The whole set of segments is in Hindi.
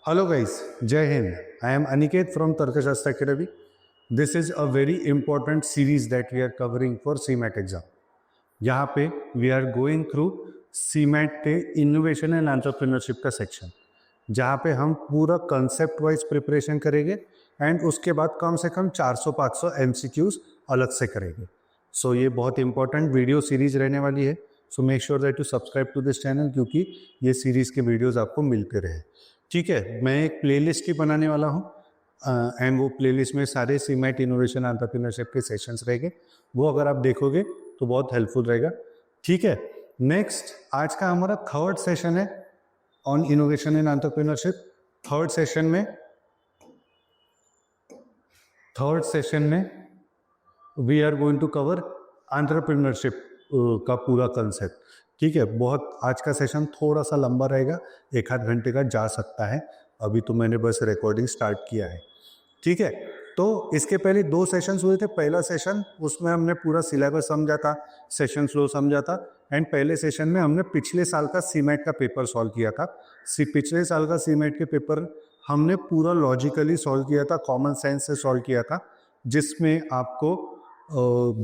Hello guys, Jai Hind. I am Aniket from Tarkashastra Academy. This is a very important series that we are covering for CMAT exam. यहाँ पे we are going through CMAT के innovation and entrepreneurship का section, जहाँ पे हम पूरा concept wise preparation करेंगे and उसके बाद कम से कम 400-500 MCQs अलग से करेंगे. So ये बहुत important video series रहने वाली है. So make sure that you subscribe to this channel क्योंकि ये series के videos आपको मिलते रहे. ठीक है, मैं एक प्लेलिस्ट ही बनाने वाला हूँ एंड वो प्लेलिस्ट में सारे सीमैट इनोवेशन एंटरप्रेन्योरशिप के सेशंस रहेंगे. वो अगर आप देखोगे तो बहुत हेल्पफुल रहेगा. ठीक है, नेक्स्ट आज का हमारा थर्ड सेशन है on innovation in entrepreneurship. Third session में we are going to cover entrepreneurship का पूरा कंसेप्ट. ठीक है, बहुत आज का सेशन थोड़ा सा लंबा रहेगा, 1-8 घंटे का जा सकता है. अभी तो मैंने बस रिकॉर्डिंग स्टार्ट किया है. ठीक है, तो इसके पहले 2 सेशंस हुए थे. पहला सेशन उसमें हमने पूरा सिलेबस समझा था, सेशन फ्लो समझा था एंड पहले सेशन में हमने पिछले साल का सीमैट का पेपर सॉल्व किया था. पिछले साल का सीमैट के पेपर हमने पूरा लॉजिकली सॉल्व किया था, कॉमन सेंस से सॉल्व किया था, जिसमें आपको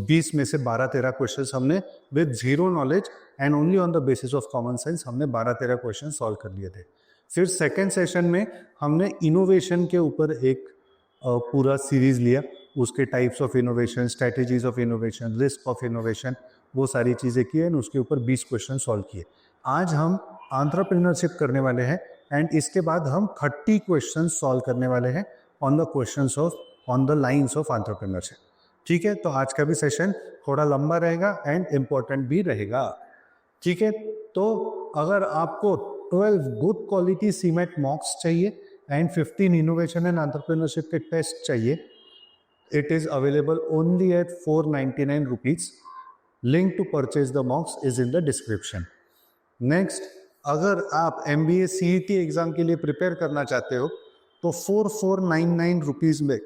20 में से 12-13 क्वेश्चंस हमने with zero knowledge and only on the basis of common sense हमने 12-13 क्वेश्चन सॉल्व कर लिए थे. फिर सेकेंड सेशन में हमने इनोवेशन के ऊपर एक पूरा सीरीज लिया, उसके types of innovation, strategies of innovation, risk of innovation, वो सारी चीज़ें की एंड उसके ऊपर 20 क्वेश्चन सॉल्व किए. आज हम एंटरप्रेन्योरशिप करने वाले हैं एंड इसके बाद हम 30 क्वेश्चन सॉल्व करने वाले हैं on the lines of entrepreneurship. ठीक है, तो आज का भी सेशन थोड़ा लंबा रहेगा एंड इम्पोर्टेंट भी रहेगा. ठीक है, तो अगर आपको 12 गुड क्वालिटी सीमैट मॉक्स चाहिए एंड 15 इनोवेशन एंड एंटरप्रेन्योरशिप के टेस्ट चाहिए, it is available only at 499 rupees. Link to purchase the mocks is in the description. Next, अगर आप MBA CET एग्जाम के लिए प्रिपेयर करना चाहते हो तो 4499 रुपीज में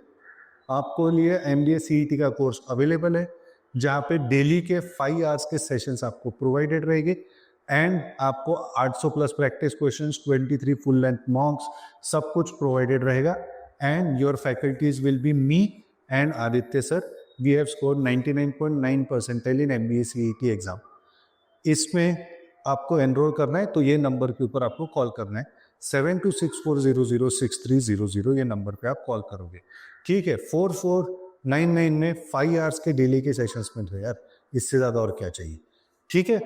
आपको लिए MBA CET का कोर्स अवेलेबल है, जहाँ पे डेली के 5 आवर्स के सेशंस आपको प्रोवाइडेड रहेंगे एंड आपको 800 plus practice questions, 23 full length mocks, सब कुछ प्रोवाइडेड रहेगा. And your faculties will be me and Aditya sir. We have score 99.9 percentile in MBA CET exam. इसमें आपको एनरोल करना है तो ये नंबर के ऊपर आपको कॉल करना है, 7264006300. ये नंबर पे आप कॉल करोगे. ठीक है, 4499 में 5 आवर्स के डेली के सेशंस मिल रहे यार, इससे ज़्यादा और क्या चाहिए. ठीक है,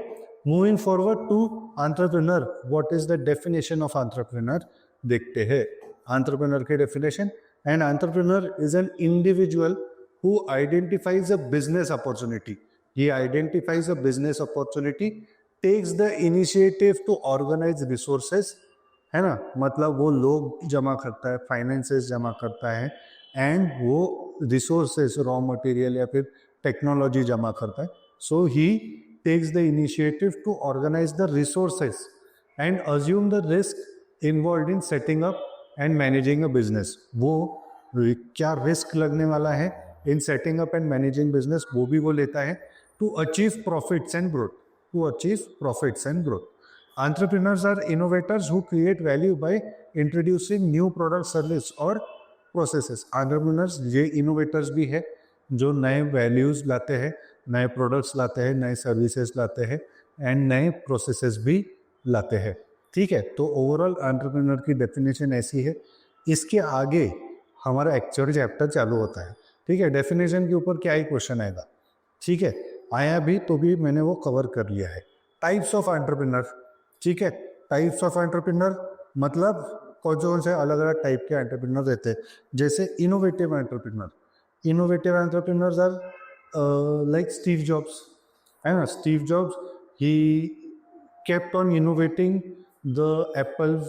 moving forward to entrepreneur. What is the definition of entrepreneur देखते हैं. एंटरप्रेन्योर के definition: an entrepreneur is an individual who identifies a business opportunity. He identifies a business opportunity, takes the initiative to organise resources, है ना, मतलब वो लोग जमा करता है, फाइनेंसेस जमा करता है एंड वो रिसोर्सेज, रॉ मटेरियल या फिर टेक्नोलॉजी जमा करता है. So he takes the initiative to organise the resources and assume the risk involve in setting up and managing a business. वो क्या रिस्क लगने वाला है in setting up and managing business, वो भी वो लेता है. To achieve profits and growth. Entrepreneurs are innovators who create value by introducing new product, service और processes. Entrepreneurs ये innovators भी है जो नए values लाते हैं, नए products लाते हैं, नए services लाते हैं and नए processes भी लाते हैं. ठीक है, तो ओवरऑल एंटरप्रेन्योर की डेफिनेशन ऐसी है. इसके आगे हमारा एक्चुअल चैप्टर चालू होता है. ठीक है, डेफिनेशन के ऊपर क्या ही क्वेश्चन आएगा. ठीक है, आया भी तो भी मैंने वो कवर कर लिया है. Types of entrepreneur. ठीक है, टाइप्स ऑफ एंटरप्रेन्योर मतलब कौन से अलग अलग टाइप के एंटरप्रेन्योर रहते हैं. जैसे innovative entrepreneur. Innovative entrepreneurs are like Steve Jobs, है ना. Steve Jobs he kept on innovating the Apple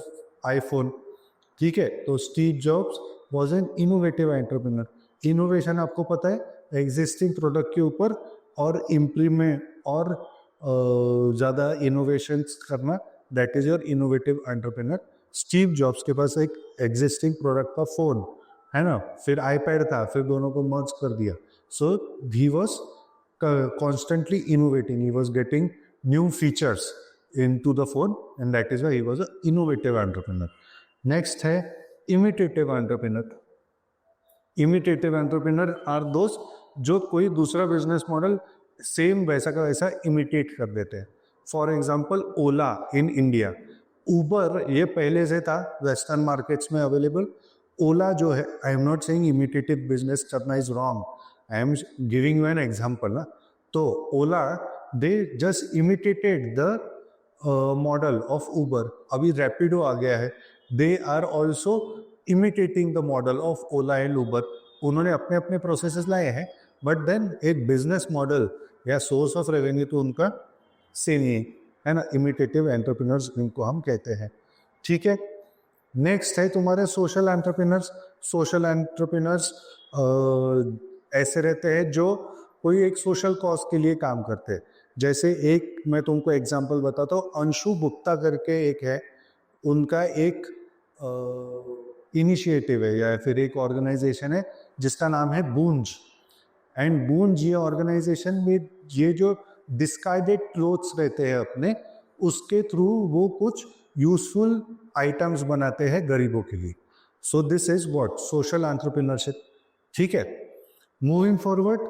iPhone. ठीक है, तो Steve Jobs was an innovative entrepreneur. Innovation आपको पता है, एग्जिस्टिंग प्रोडक्ट के ऊपर और इम्प्लीमेंट और ज़्यादा इनोवेशंस करना, that is your innovative entrepreneur. Steve jobs के पास एक एग्जिस्टिंग प्रोडक्ट का फ़ोन है ना, फिर आईपैड था, फिर दोनों को मर्ज कर दिया. So he was constantly innovating, he was getting new features in to the phone and that is why he was a innovative entrepreneur. Next है imitative entrepreneur. Imitative entrepreneur are दोस्त जो कोई दूसरा बिजनेस मॉडल सेम वैसा का वैसा इमिटेट कर देते हैं। For example Ola in India, Uber ये पहले से था वेस्टर्न मार्केट्स में अवेलेबल। ओला जो है, I am not saying imitative business करना is wrong, I am giving you an example ना। तो Ola they just imitated the model of Uber. अभी रैपिडो आ गया है, they are also imitating the model of Ola and Uber. उन्होंने अपने अपने प्रोसेसेस लाए हैं, बट देन एक बिजनेस मॉडल या सोर्स ऑफ रेवेन्यू तो उनका सेम ही है ना। इमिटेटिव एंटरप्रेन्योर्स इनको हम कहते हैं, ठीक है। नेक्स्ट है तुम्हारे सोशल एंटरप्रेन्योर्स। सोशल एंटरप्रेन्योर्स ऐसे रहते हैं जो कोई एक सोशल कॉज के लिए काम करते हैं। जैसे एक मैं तुमको एग्जांपल बताता हूँ, अंशु गुप्ता करके एक है, उनका एक इनिशिएटिव है या फिर एक ऑर्गेनाइजेशन है जिसका नाम है बूंज। एंड बूंज ये ऑर्गेनाइजेशन में ये जो डिस्कार्डेड क्लोथ्स रहते हैं अपने, उसके थ्रू वो कुछ यूजफुल आइटम्स बनाते हैं गरीबों के लिए। So this is what social entrepreneurship, ठीक है। Moving forward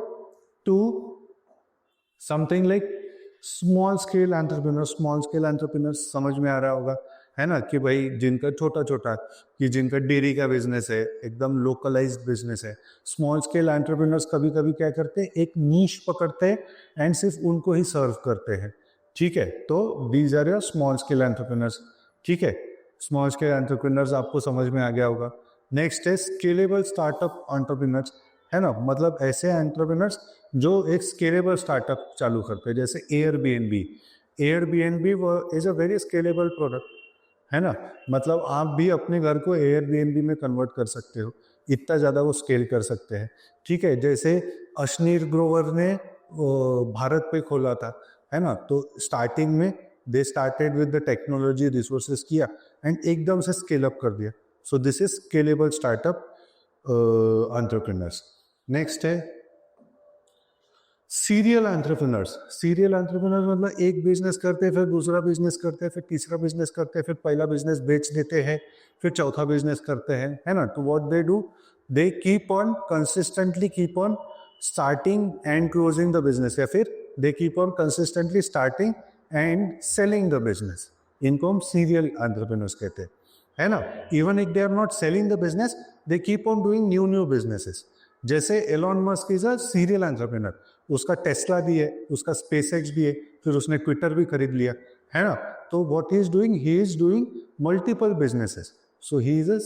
to something like small scale entrepreneur. Small scale entrepreneur समझ में आ रहा होगा है ना, कि भाई जिनका छोटा छोटा, कि जिनका डेयरी का बिजनेस है, एकदम लोकलाइज्ड बिजनेस है। स्मॉल स्केल एंटरप्रेन्योर्स कभी कभी क्या करते हैं, एक नीश पकड़ते हैं एंड सिर्फ उनको ही सर्व करते हैं, ठीक है। तो these are your small scale entrepreneurs, ठीक है। स्मॉल स्केल एंटरप्रेन्योर्स आपको समझ में आ गया होगा। नेक्स्ट है स्केलेबल स्टार्टअप एंटरप्रेन्योर्स, है ना, मतलब ऐसे एंटरप्रेन्योर्स जो एक स्केलेबल स्टार्टअप चालू करते हैं, जैसे Airbnb. Airbnb is a very scalable product, है ना। मतलब आप भी अपने घर को एयरबीएनबी में कन्वर्ट कर सकते हो, इतना ज़्यादा वो स्केल कर सकते हैं, ठीक है। जैसे अश्नीर ग्रोवर ने भारत पे खोला था, है ना, तो स्टार्टिंग में they started with the technology resources किया एंड एकदम से स्केल अप कर दिया। So this is scalable startup entrepreneurs. Next है सीरियल एंटरप्रेन्योर्स। सीरियल एंटरप्रेन्योर्स मतलब एक बिजनेस करते हैं, फिर दूसरा बिजनेस करते हैं, फिर तीसरा बिजनेस करते हैं, फिर पहला बिजनेस बेच देते हैं, फिर चौथा बिजनेस करते हैं, है ना। तो what they do, they keep on consistently keep on starting and closing the business, या फिर they keep on consistently starting and selling the business. इनको हम सीरियल एंटरप्रेन्योर्स कहते हैं, है ना। Even if they are not selling the business, they keep on doing new new businesses. जैसे Elon Musk is a serial entrepreneur, उसका टेस्ला भी है, उसका स्पेसएक्स भी है, फिर उसने ट्विटर भी खरीद लिया, है ना। तो what he is doing multiple businesses. So he is a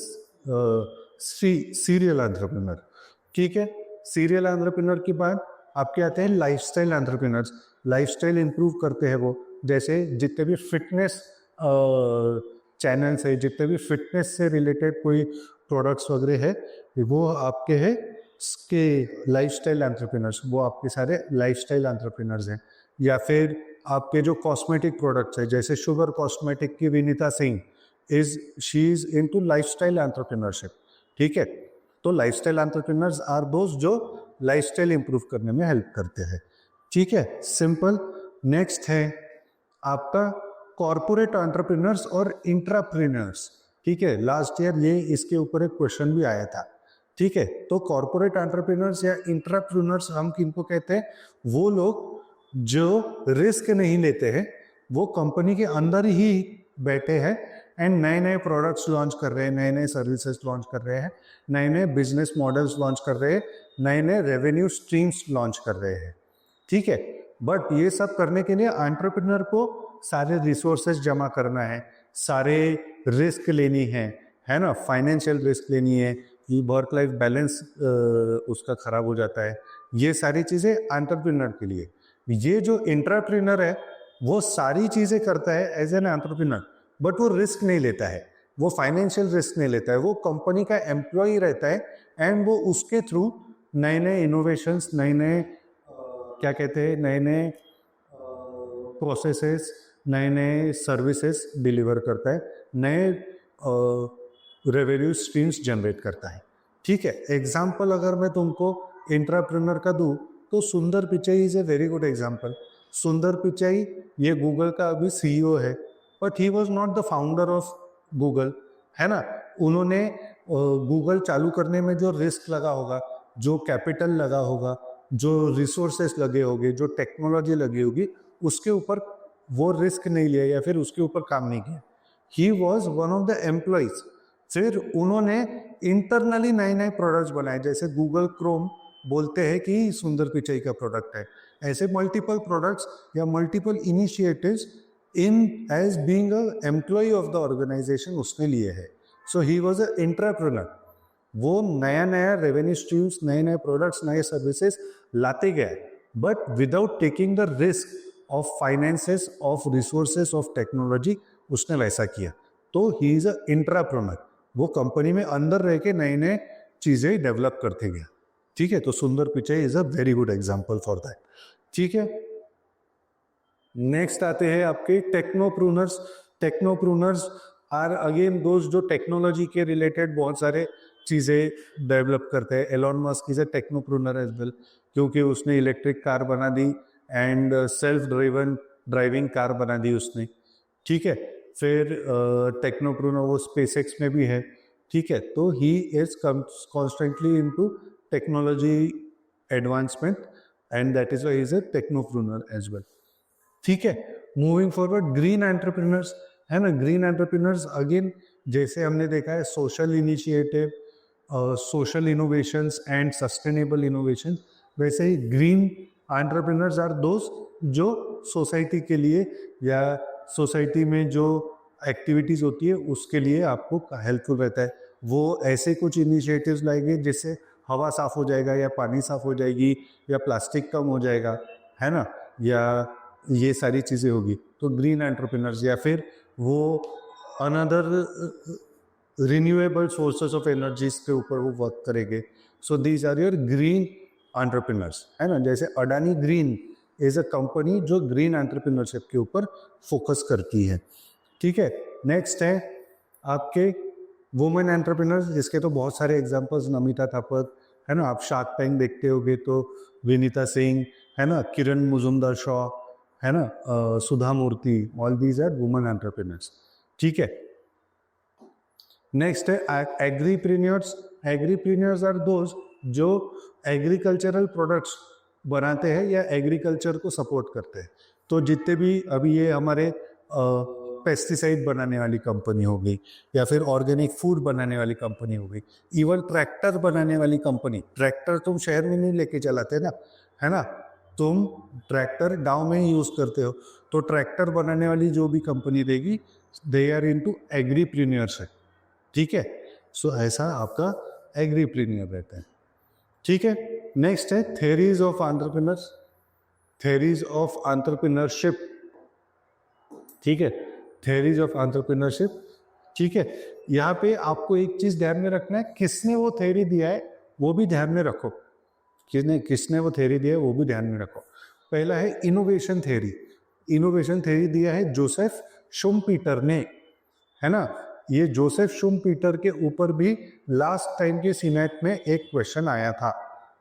serial entrepreneur, ठीक है। सीरियल एंटरप्रेन्योर के बाद आपके आते हैं लाइफस्टाइल एंटरप्रेन्योर्स। लाइफस्टाइल इंप्रूव करते हैं वो, जैसे जितने भी फिटनेस चैनल्स है, जितने भी फिटनेस से रिलेटेड कोई प्रोडक्ट्स वगैरह है, वो आपके हैं के लाइफस्टाइल एंटरप्रेन्योर्स, वो आपके सारे लाइफस्टाइल एंटरप्रेन्योर्स हैं। या फिर आपके जो कॉस्मेटिक प्रोडक्ट्स है, जैसे शुगर कॉस्मेटिक की Vinita Singh she is into lifestyle entrepreneurship, ठीक है। तो लाइफस्टाइल एंटरप्रेन्योर्स आर दोस्त जो लाइफस्टाइल इंप्रूव करने में हेल्प करते हैं, ठीक है, सिंपल। नेक्स्ट है आपका कॉर्पोरेट एंटरप्रेन्योर्स और इंट्राप्रेन्योर्स, ठीक है। लास्ट ईयर ये इसके ऊपर एक क्वेश्चन भी आया था, ठीक है। तो कॉर्पोरेट एंटरप्रेन्योर्स या इंट्राप्रेन्योर्स हम किनको कहते हैं, वो लोग जो रिस्क नहीं लेते हैं, वो कंपनी के अंदर ही बैठे हैं एंड नए नए प्रोडक्ट्स लॉन्च कर रहे हैं, नए नए सर्विसेज लॉन्च कर रहे हैं, नए नए बिजनेस मॉडल्स लॉन्च कर रहे हैं, नए नए रेवेन्यू स्ट्रीम्स लॉन्च कर रहे हैं, ठीक है। बट ये सब करने के लिए एंटरप्रेन्योर को सारे रिसोर्सेज जमा करना है, सारे रिस्क लेनी है ना, फाइनेंशियल रिस्क लेनी है, वर्क लाइफ बैलेंस उसका खराब हो जाता है, ये सारी चीज़ें एंटरप्रेन्योर के लिए। ये जो इंट्राप्रेन्योर है वो सारी चीज़ें करता है एज एन एंटरप्रेन्योर, बट वो रिस्क नहीं लेता है, वो फाइनेंशियल रिस्क नहीं लेता है, वो कंपनी का एम्प्लॉय रहता है एंड वो उसके थ्रू नए नए इनोवेशंस, नए नए क्या कहते हैं, नए नए प्रोसेसेस, नए नए सर्विसेज डिलीवर करता है, नए रेवेन्यू स्ट्रीम्स जनरेट करता है, ठीक है। एग्जाम्पल अगर मैं तुमको इंट्राप्रेन्योर का दूँ तो सुंदर Pichai is a very good example. सुंदर पिचाई ये गूगल का अभी सीईओ है, but he was not the founder of Google, है ना, उन्होंने गूगल चालू करने में जो रिस्क लगा होगा, जो कैपिटल लगा होगा, जो रिसोर्सेस लगे होंगे, जो टेक्नोलॉजी लगी होगी, उसके ऊपर वो रिस्क नहीं लिया या फिर उसके ऊपर काम नहीं किया. He was one of the employees. फिर उन्होंने इंटरनली नए नए प्रोडक्ट्स बनाए, जैसे गूगल क्रोम बोलते हैं कि सुंदर पिचाई का प्रोडक्ट है. ऐसे मल्टीपल प्रोडक्ट्स या multiple initiatives in as being a employ of the organisation उसने लिए है. So he was a entrepreneur. वो नया नया रेवेन्यू स्ट्रीम्स, नए नए प्रोडक्ट्स, नए सर्विसेज लाते गए, but without taking the risk of finances, of resources, of technology. उसने वैसा किया. तो ही इज अ एंटरप्रेन्योर. वो कंपनी में अंदर रह के नए नए चीजें डेवलप करते गया. ठीक है, तो सुंदर Pichai is a very good example for that. ठीक है, नेक्स्ट आते हैं आपके टेक्नोप्रूनर्स. टेक्नोप्रूनर्स आर अगेन दोस्त जो टेक्नोलॉजी के रिलेटेड बहुत सारे चीज़ें डेवलप करते हैं. Elon Musk is a technopreneur as well, क्योंकि उसने इलेक्ट्रिक कार बना दी एंड सेल्फ ड्राइविंग कार बना दी उसने. ठीक है, फिर टेक्नोप्रूनर वो स्पेसएक्स में भी है. ठीक है, तो he is constantly into technology advancement and that is why he is a technopreneur as well. ठीक है, मूविंग फॉरवर्ड, ग्रीन एंटरप्रेन्योर्स है ना. ग्रीन एंटरप्रेन्योर्स अगेन जैसे हमने देखा है social initiative, social innovations and sustainable innovation, वैसे ही ग्रीन एंटरप्रेन्योर्स आर दोस्त जो सोसाइटी के लिए या सोसाइटी में जो एक्टिविटीज होती है उसके लिए आपको हेल्पफुल रहता है. वो ऐसे कुछ इनिशिएटिव्स लाएंगे जिससे हवा साफ हो जाएगा या पानी साफ हो जाएगी या प्लास्टिक कम हो जाएगा, है ना, या ये सारी चीज़ें होगी. तो ग्रीन एंटरप्रेन्योर्स, या फिर वो another renewable sources of energies के ऊपर वो वर्क करेंगे. So these are your green entrepreneurs, है ना. जैसे Adani green is a company जो ग्रीन एंटरप्रेन्योरशिप के ऊपर फोकस करती है. ठीक है, नेक्स्ट है आपके वुमेन एंटरप्रेन्योर्स, जिसके तो बहुत सारे एग्जांपल्स, नमिता थापर, है ना. आप शार्क टैंक देखते होगे तो विनीता सिंह, है ना, किरण मुजुमदार शॉ, है ना, Sudha Murty, all these are women entrepreneurs. ठीक है, नेक्स्ट है एग्रीप्रेन्योर्स. एग्रीप्रेन्योर्स आर दोज जो एग्रीकल्चरल प्रोडक्ट्स बनाते हैं या एग्रीकल्चर को सपोर्ट करते हैं. तो जितने भी अभी ये हमारे पेस्टिसाइड बनाने वाली कंपनी हो गई, या फिर ऑर्गेनिक फूड बनाने वाली कंपनी हो गई, इवन ट्रैक्टर बनाने वाली कंपनी. ट्रैक्टर तुम शहर में नहीं लेके चलाते ना, है ना, तुम ट्रैक्टर गांव में ही यूज करते हो. तो ट्रैक्टर बनाने वाली जो भी कंपनी रहेगी, दे आर इनटू एग्रीप्रेन्योरशिप. ठीक है, सो ऐसा आपका एग्रीप्रेन्योर रहता है. ठीक है, नेक्स्ट है theories of entrepreneurs, theories of entrepreneurship. ठीक है, थ्योरीज ऑफ एंटरप्रेन्योरशिप. ठीक है, यहाँ पे आपको एक चीज ध्यान में रखना है, किसने वो थ्योरी दिया है वो भी ध्यान में रखो. किसने वो थ्योरी दिया है वो भी ध्यान में रखो. पहला है इनोवेशन थ्योरी. इनोवेशन थ्योरी दिया है जोसेफ शुम्पीटर ने, है ना. ये जोसेफ शुम्पीटर के ऊपर भी लास्ट टाइम के सीनेट में एक क्वेश्चन आया था.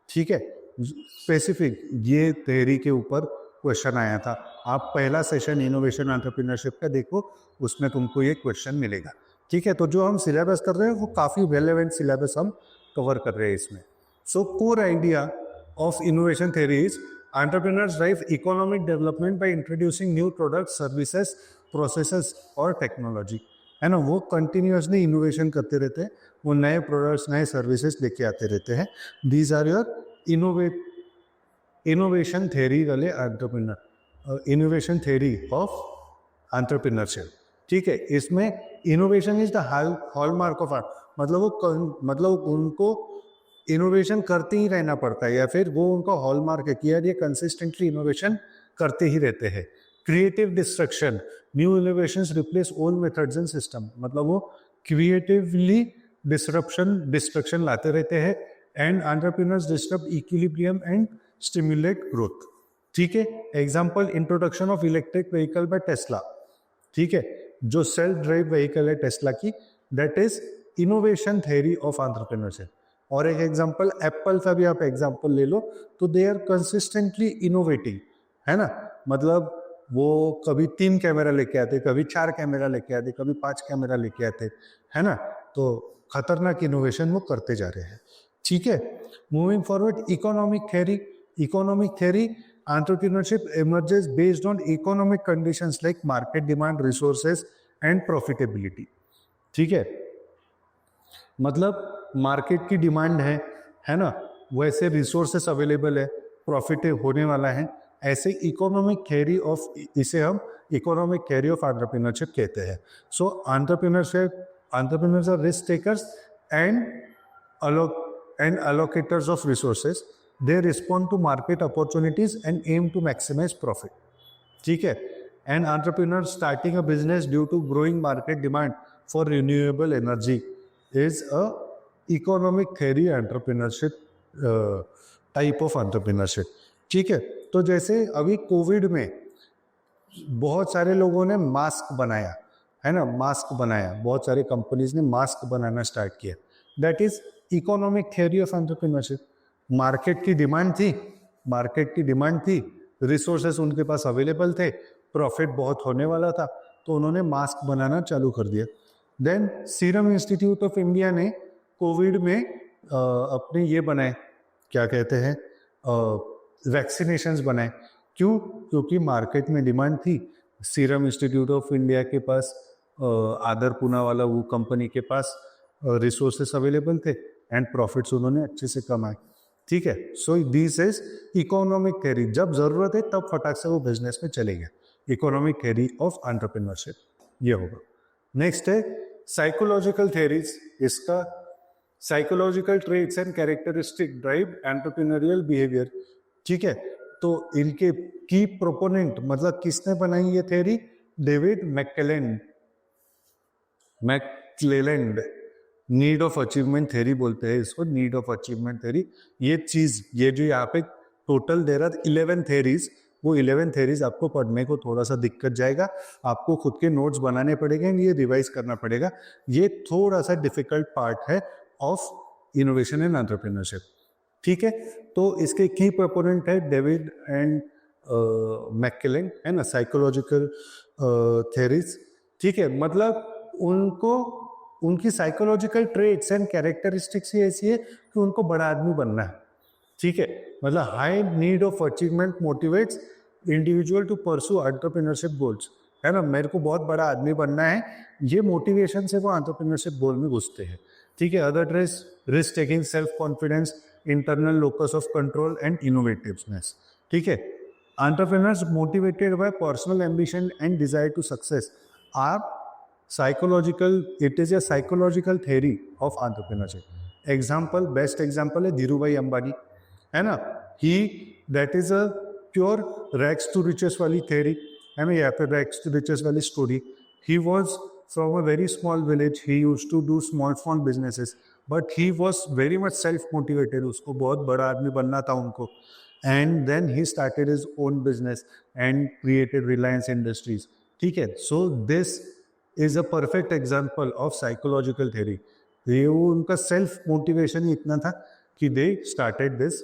ठीक है, स्पेसिफिक ये थ्योरी के ऊपर क्वेश्चन आया था. आप पहला सेशन इनोवेशन एंटरप्रेन्योरशिप का देखो, उसमें तुमको ये क्वेश्चन मिलेगा. ठीक है, तो जो हम सिलेबस कर रहे हैं वो काफ़ी रेलेवेंट सिलेबस हम कवर कर रहे हैं इसमें. So core idea of innovation theory is entrepreneurs drive economic development by introducing new product, services, processes और टेक्नोलॉजी. है ना, वो कंटिन्यूसली इनोवेशन करते रहते हैं, वो नए प्रोडक्ट्स, नए सर्विसेज लेके आते रहते हैं. These are your innovation theory वाले entrepreneur, innovation theory of entrepreneurship. ठीक है, इसमें innovation is the hallmark of, मतलब उनको इनोवेशन करते ही रहना पड़ता है, या फिर वो उनका हॉलमार्क है कि यार ये कंसिस्टेंटली इनोवेशन करते ही रहते हैं. Creative destruction, new innovations replace old methods and system, मतलब वो क्रिएटिवली डिस्ट्रक्शन लाते रहते हैं. And entrepreneurs disturb equilibrium and stimulate growth. ठीक है, example introduction of electric vehicle by Tesla. ठीक है, जो सेल्फ ड्राइव व्हीकल है टेस्ला की, that is innovation theory of entrepreneurship. और एक एग्जांपल एप्पल का भी आप एग्जांपल ले लो, तो दे आर कंसिस्टेंटली इनोवेटिंग, है ना. मतलब वो कभी 3 कैमरा लेके आते, कभी 4 कैमरा लेके आते, कभी 5 कैमरा लेके आते, है ना। तो खतरनाक इनोवेशन वो करते जा रहे हैं, ठीक है। Moving forward, economic theory, entrepreneurship emerges based on economic conditions like market demand, resources and profitability, ठीक है। मतलब मार्केट की डिमांड है ना, वैसे रिसोर्सेस अवेलेबल है, प्रॉफिट होने वाला है, ऐसे इकोनॉमिक थ्योरी ऑफ, इसे हम इकोनॉमिक थ्योरी ऑफ एंटरप्रेन्योरशिप कहते हैं। So entrepreneurs are risk takers and allocators of resources. They respond to market opportunities and aim to maximize profit, ठीक है। An entrepreneur starting a business due to growing market demand for renewable energy is a economic theory entrepreneurship type of entrepreneurship, ठीक है। तो जैसे अभी कोविड में बहुत सारे लोगों ने मास्क बनाया, है ना, मास्क बनाया, बहुत सारे कंपनीज ने मास्क बनाना स्टार्ट किया, that is economic theory of entrepreneurship. Market की डिमांड थी, रिसोर्सेस उनके पास अवेलेबल थे, प्रॉफिट बहुत होने वाला था, तो उन्होंने मास्क बनाना चालू कर दिया। Then Serum Institute of India ने कोविड में अपने ये बनाए, क्या कहते हैं, वैक्सीनेशंस बनाए। क्यों? क्योंकि मार्केट में डिमांड थी, सीरम इंस्टीट्यूट ऑफ इंडिया के पास, आदर पूना वाला वो कंपनी के पास रिसोर्सेस अवेलेबल थे एंड प्रॉफिट्स उन्होंने अच्छे से कमाए, ठीक है। सो दिस इज इकोनॉमिक थ्योरी, जब जरूरत है तब फटाक से वो बिजनेस में चले गए, इकोनॉमिक थ्योरी ऑफ एंटरप्रेन्योरशिप ये होगा। नेक्स्ट है साइकोलॉजिकल थ्योरीज। इसका psychological traits and characteristic drive entrepreneurial behaviour, ठीक है। तो इनके की प्रोपोनेंट, मतलब किसने बनाई ये theory? David McClelland. Need of achievement theory बोलते हैं इसको, नीड ऑफ अचीवमेंट थ्योरी। ये चीज, ये जो यहाँ पे टोटल देर आर 11 थ्योरीज, वो 11 थ्योरीज आपको पढ़ने को थोड़ा सा दिक्कत जाएगा, आपको खुद के नोट्स बनाने पड़ेंगे, ये रिवाइज करना पड़ेगा। ये थोड़ा सा डिफिकल्ट पार्ट है ऑफ इनोवेशन एंड एंटरप्रेन्योरशिप, ठीक है। तो इसके की प्रोपोनेंट है डेविड एंड मैकक्लेलैंड, है ना, साइकोलॉजिकल थ्योरीज, ठीक है। मतलब उनकी साइकोलॉजिकल ट्रेट्स एंड कैरेक्टरिस्टिक्स ही ऐसी है कि उनको बड़ा आदमी बनना है, ठीक है। मतलब high need of achievement motivates individual to pursue entrepreneurship goals, है ना, मेरे को बहुत बड़ा आदमी बनना है, ये मोटिवेशन से वो एंटरप्रेन्योरशिप गोल में घुसते हैं, ठीक है। Other traits, risk taking, self confidence, internal locus of control and innovativeness, ठीक है। Entrepreneurs motivated by personal ambition and desire to success are psychological, it is a psychological theory of entrepreneurship. Example, best example है धीरूभाई अंबानी, है ना, he that is a pure rags to riches वाली थ्योरी, है ना, या फिर रैग्स टू रिचेस वाली story. He was from a very small village, he used to do small businesses, but he was very much self motivated, उसको बहुत बड़ा आदमी बनना था उनको, and then he started his own business and created Reliance Industries, ठीक है। So this is a perfect example of psychological theory। ये उनका self motivation ही इतना था कि they started this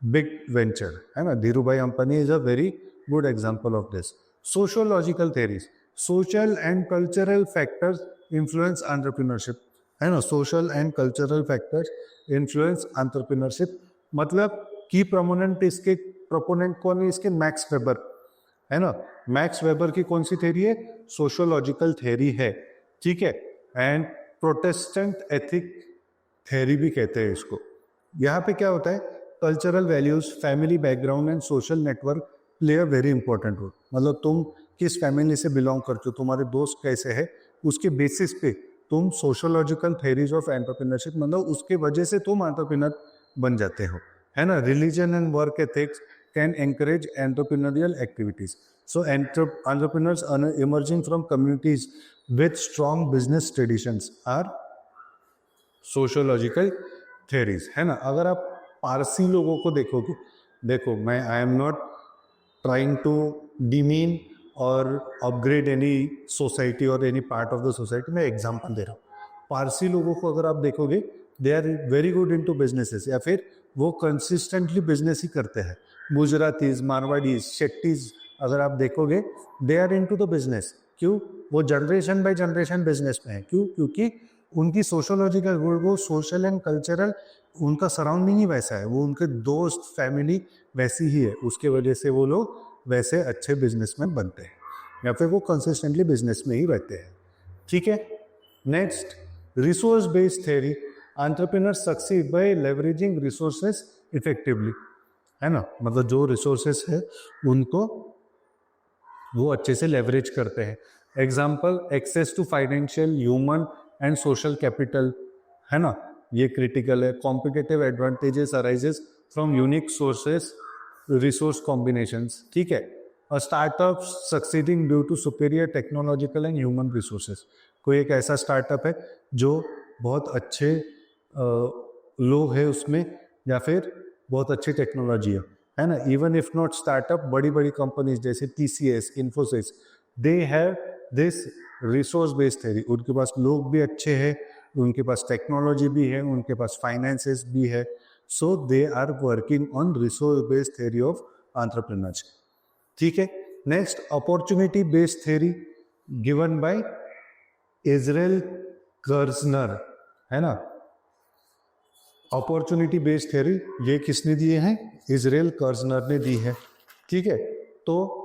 big venture, है ना। Dhirubhai Ambani is a very good example of this। Sociological theories, social and cultural factors influence entrepreneurship, है ना, social and cultural factors influence entrepreneurship. मतलब की प्रोपोनेंट कौन है इसके? मैक्स वेबर, है ना। मैक्स वेबर की कौन सी थ्योरी है? सोशियोलॉजिकल थ्योरी है, ठीक है। एंड प्रोटेस्टेंट एथिक थ्योरी भी कहते हैं इसको। यहाँ पे क्या होता है? Cultural values, family background and social network play a very important role. मतलब तुम किस फैमिली से बिलोंग करते हो, तुम्हारे दोस्त कैसे है, उसके बेसिस पे तुम सोशियोलॉजिकल थ्योरीज ऑफ एंटरप्रेन्योरशिप, मतलब उसके वजह से तुम एंटरप्रेन्योर बन जाते हो, है ना। Religion and work ethics can encourage entrepreneurial activities. So entrepreneurs emerging from communities with strong business traditions are sociological theories, है ना। अगर आप पारसी लोगों को देखोगे, देखो मैं I am not trying to demean or upgrade any society or any part of the society, मैं एग्जांपल दे रहा हूँ। पारसी लोगों को अगर आप देखोगे, they are very good into businesses, या फिर वो कंसिस्टेंटली बिजनेस ही करते हैं। गुजरातीज, मारवाड़ीज, शेट्टीज, अगर आप देखोगे they are into the business. क्यों? वो जनरेशन बाय जनरेशन बिजनेस में है। क्यों? क्योंकि उनकी सोशोलॉजिकल, वो सोशल एंड कल्चरल, उनका सराउंडिंग ही वैसा है, वो उनके दोस्त फैमिली वैसी ही है, उसके वजह से वो लोग वैसे अच्छे बिजनेसमैन बनते हैं या फिर वो कंसिस्टेंटली बिजनेस में ही रहते हैं। ठीक है, next, resource based theory. Entrepreneur succeed by leveraging resources effectively, है ना, मतलब जो रिसोर्सेस है उनको वो अच्छे से लेवरेज करते हैं। Example, access to financial, human and social capital, है ना, ये क्रिटिकल है। Competitive advantages arises from unique sources, resource combinations. ठीक है, a startup succeeding due to superior technological and human resources. कोई एक ऐसा स्टार्टअप है जो बहुत अच्छे लोग है उसमें या फिर बहुत अच्छी टेक्नोलॉजी है ना। इवन इफ नॉट स्टार्टअप, बड़ी बड़ी कंपनीज जैसे TCS, Infosys, they have this resource based theory. उनके पास लोग भी अच्छे हैं, उनके पास टेक्नोलॉजी भी है, उनके पास फाइनेंसेस भी है, so they are working on resource based theory of entrepreneurship. ठीक है, next, opportunity based theory given by Israel Kirzner, है ना। अपॉर्चुनिटी बेस्ड थ्योरी ये किसने दिए हैं? इजराइल कर्जनर ने दी है। ठीक है, तो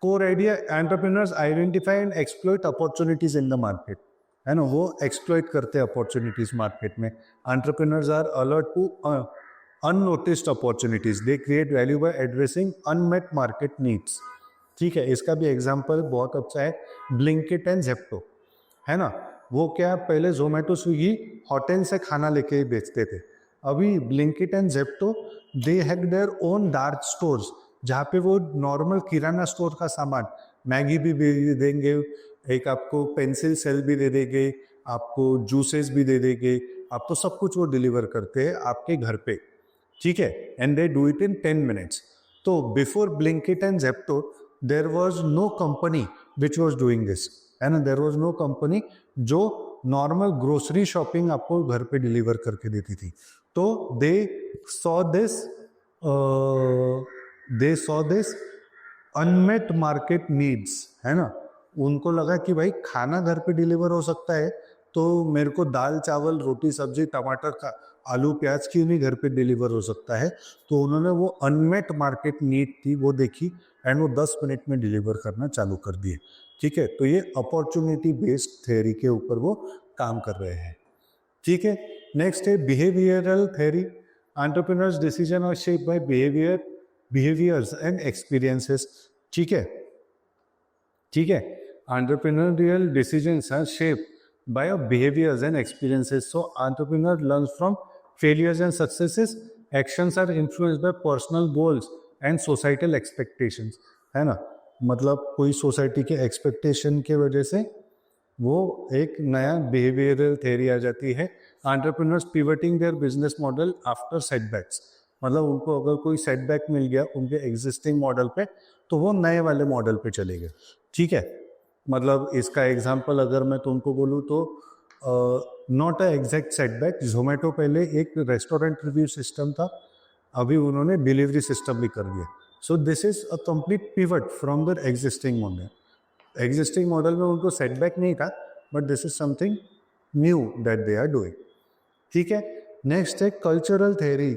core idea, entrepreneurs identify and exploit opportunities in the market, है ना, वो एक्सप्लॉइट करते हैं अपॉर्चुनिटीज मार्केट में। Entrepreneurs are alert to unnoticed opportunities, they create value by addressing unmet market needs. ठीक है, इसका भी एग्जांपल बहुत अच्छा है, ब्लिंकिट एंड जेप्टो, है ना। वो क्या, पहले जोमेटो, स्विगी होटल से खाना लेके बेचते थे। अभी Blinkit and Zepto, they have their own dark stores, जहाँ पे वो नॉर्मल किराना स्टोर का सामान, मैगी भी दे देंगे, एक आपको पेंसिल सेल भी दे देंगे, आपको जूसेस भी दे देंगे, आपको सब कुछ वो डिलीवर करते हैं आपके घर पे। ठीक है, and they do it in 10 minutes. तो before Blinkit and Zepto there was no company which was doing this, है ना। देयर वाज नो कंपनी जो नॉर्मल ग्रोसरी शॉपिंग आपको घर पे डिलीवर करके देती थी। तो they saw this unmet market needs, है ना। उनको लगा कि भाई खाना घर पे डिलीवर हो सकता है, तो मेरे को दाल चावल रोटी सब्जी टमाटर का आलू प्याज की भी घर पे डिलीवर हो सकता है। तो उन्होंने वो अनमेट मार्केट नीड थी वो देखी एंड वो 10 मिनट में डिलीवर करना चालू कर दिए। ठीक है, तो ये अपॉर्चुनिटी बेस्ड थ्योरी के ऊपर वो काम कर रहे हैं। ठीक है, नेक्स्ट है behavioural theory. Entrepreneurs decision are shaped by behaviours and experiences. ठीक है, ठीक है, entrepreneurial decisions are shaped by your behaviors and experiences. So entrepreneur learns from failures and successes. Actions are influenced by personal goals and societal expectations, है ना। मतलब कोई सोसाइटी के एक्सपेक्टेशन के वजह से वो एक नया बिहेवियरल थ्योरी आ जाती है। Entrepreneurs pivoting their business model after setbacks, मतलब उनको अगर कोई सेटबैक मिल गया उनके एग्जिस्टिंग मॉडल पे, तो वो नए वाले मॉडल पे चले गए। ठीक है, मतलब इसका एग्जांपल अगर मैं तुमको बोलूँ तो not a exact setback, Zomato पहले एक रेस्टोरेंट रिव्यू सिस्टम था, अभी उन्होंने डिलीवरी सिस्टम भी कर दिया। So this is a complete pivot from the existing model. Existing model में उनको सेटबैक नहीं था, but this is something new that they are doing. ठीक है, नेक्स्ट है कल्चरल थ्योरी।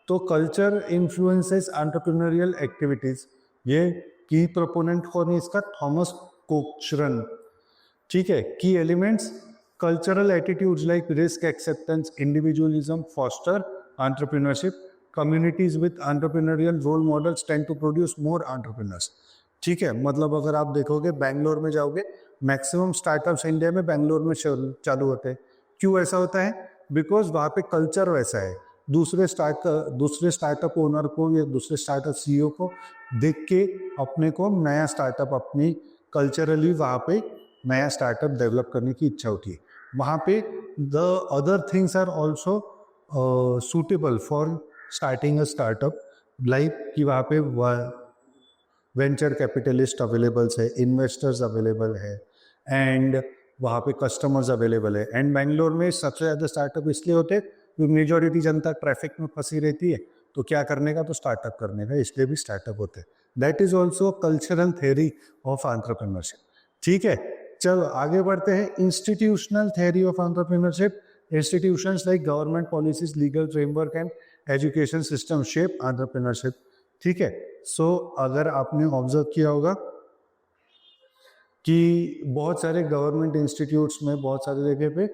तो कल्चर इन्फ्लुएंसेस एंटरप्रेन्योरियल एक्टिविटीज, ये की प्रोपोनेंट कौन है इसका? Thomas Cochran. ठीक है, key elements, cultural attitudes like risk acceptance, individualism foster entrepreneurship, communities with entrepreneurial role models tend to produce more entrepreneurs. ठीक है, मतलब अगर आप देखोगे बैंगलोर में जाओगे, मैक्सिमम स्टार्टअप्स इंडिया में बैंगलोर में चालू होते हैं। क्यों ऐसा होता है? बिकॉज वहाँ पे कल्चर वैसा है। दूसरे स्टार्टअप ओनर को या दूसरे स्टार्टअप CEO को देख के अपने को नया स्टार्टअप, अपनी कल्चरली वहाँ पे नया स्टार्टअप डेवलप करने की इच्छा होती है। वहाँ पे the other things are also suitable for starting a startup, like कि वहाँ पे वेंचर कैपिटलिस्ट अवेलेबल्स है, इन्वेस्टर्स अवेलेबल है, एंड वहाँ पे कस्टमर्स अवेलेबल है। एंड बैंगलोर में सबसे ज़्यादा स्टार्टअप इसलिए होते हैं क्योंकि मेजॉरिटी जनता ट्रैफिक में फंसी रहती है, तो क्या करने का? तो स्टार्टअप करने का, इसलिए भी स्टार्टअप होते हैं। That is also cultural theory of entrepreneurship. ठीक है, चलो आगे बढ़ते हैं। Institutional theory of entrepreneurship. Institutions like government policies, legal framework and education system shape entrepreneurship. ठीक है, सो अगर आपने ऑब्जर्व किया होगा कि बहुत सारे गवर्नमेंट इंस्टीट्यूट्स में, बहुत सारे जगह पे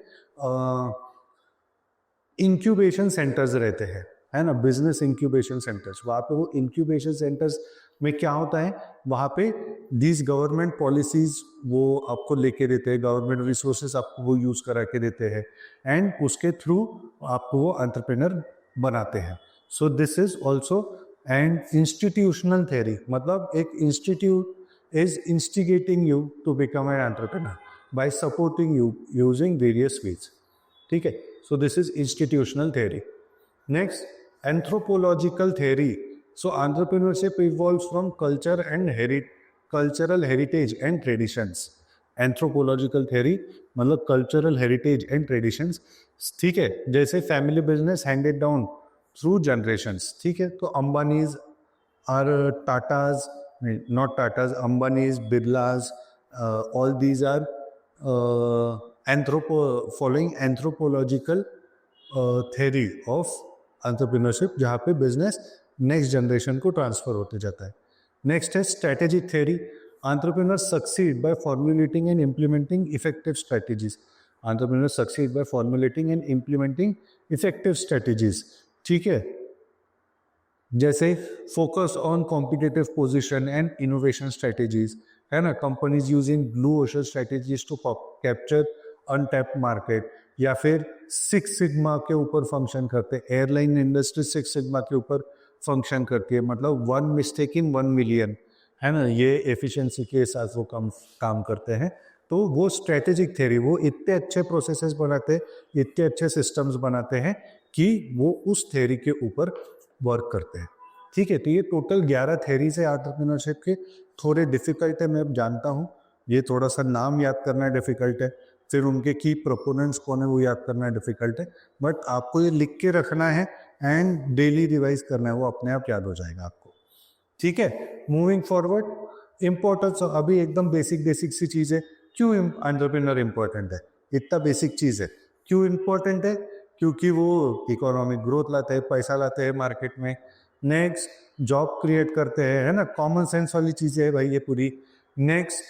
इंक्यूबेशन सेंटर्स रहते हैं, है ना, बिजनेस इंक्यूबेशन सेंटर्स। वहाँ पे वो इंक्यूबेशन सेंटर्स में क्या होता है, वहाँ पे दिस गवर्नमेंट पॉलिसीज वो आपको लेके देते हैं, गवर्नमेंट रिसोर्सेज आपको वो यूज करा के देते हैं, एंड उसके थ्रू आपको वो एंटरप्रेन्योर बनाते हैं। सो this is also and institutional theory, मतलब एक institute is instigating you to become an entrepreneur by supporting you using various ways. ठीक है, so this is institutional theory. Next, anthropological theory. So entrepreneurship evolves from culture and cultural heritage and traditions. Anthropological theory मतलब cultural heritage and traditions. ठीक है, जैसे family business handed down through generations. ठीक है, तो अंबानीज और Tatas, not Tatas, Ambanis, Birlas, all these are following anthropological theory of entrepreneurship, जहाँ पे बिजनेस नेक्स्ट जनरेशन को ट्रांसफर होते जाता है। नेक्स्ट है strategic theory. Entrepreneurs succeed by formulating and implementing effective strategies. Entrepreneurs succeed by formulating and implementing effective strategies. ठीक है, जैसे focus on competitive position and innovation strategies, है ना, companies using blue ocean strategies to capture untapped market, या फिर सिक्स सिग्मा के ऊपर फंक्शन करते हैं। एयरलाइन इंडस्ट्री सिक्स सिग्मा के ऊपर फंक्शन करती है, मतलब 1 मिस्टेक इन 1 मिलियन, है ना, ये एफिशिएंसी के साथ वो काम करते हैं। तो वो स्ट्रेटेजिक थ्योरी, वो इतने अच्छे प्रोसेसेस बनाते हैं, इतने अच्छे सिस्टम्स बनाते हैं कि वो उस थ्योरी के ऊपर वर्क करते हैं। ठीक है, तो ये टोटल 11 थ्योरीज है एंटरप्रेन्योरशिप के। थोड़े डिफिकल्ट है, मैं जानता हूँ, ये थोड़ा सा नाम याद करना डिफिकल्ट है, फिर उनके की प्रोपोनेंट्स कौन है वो याद करना डिफिकल्ट है, बट आपको ये लिख के रखना है एंड डेली रिवाइज करना है, वो अपने आप याद हो जाएगा आपको। ठीक है, मूविंग फॉरवर्ड, इंपॉर्टेंस। अभी एकदम बेसिक सी चीज है, क्यों एंटरप्रेन्योर इंपॉर्टेंट है, इतना बेसिक चीज है, क्यों इंपॉर्टेंट है, क्योंकि वो इकोनॉमिक ग्रोथ लाते हैं, पैसा लाते हैं मार्केट में। नेक्स्ट, जॉब क्रिएट करते हैं, है ना, कॉमन सेंस वाली चीजें है भाई ये पूरी। नेक्स्ट,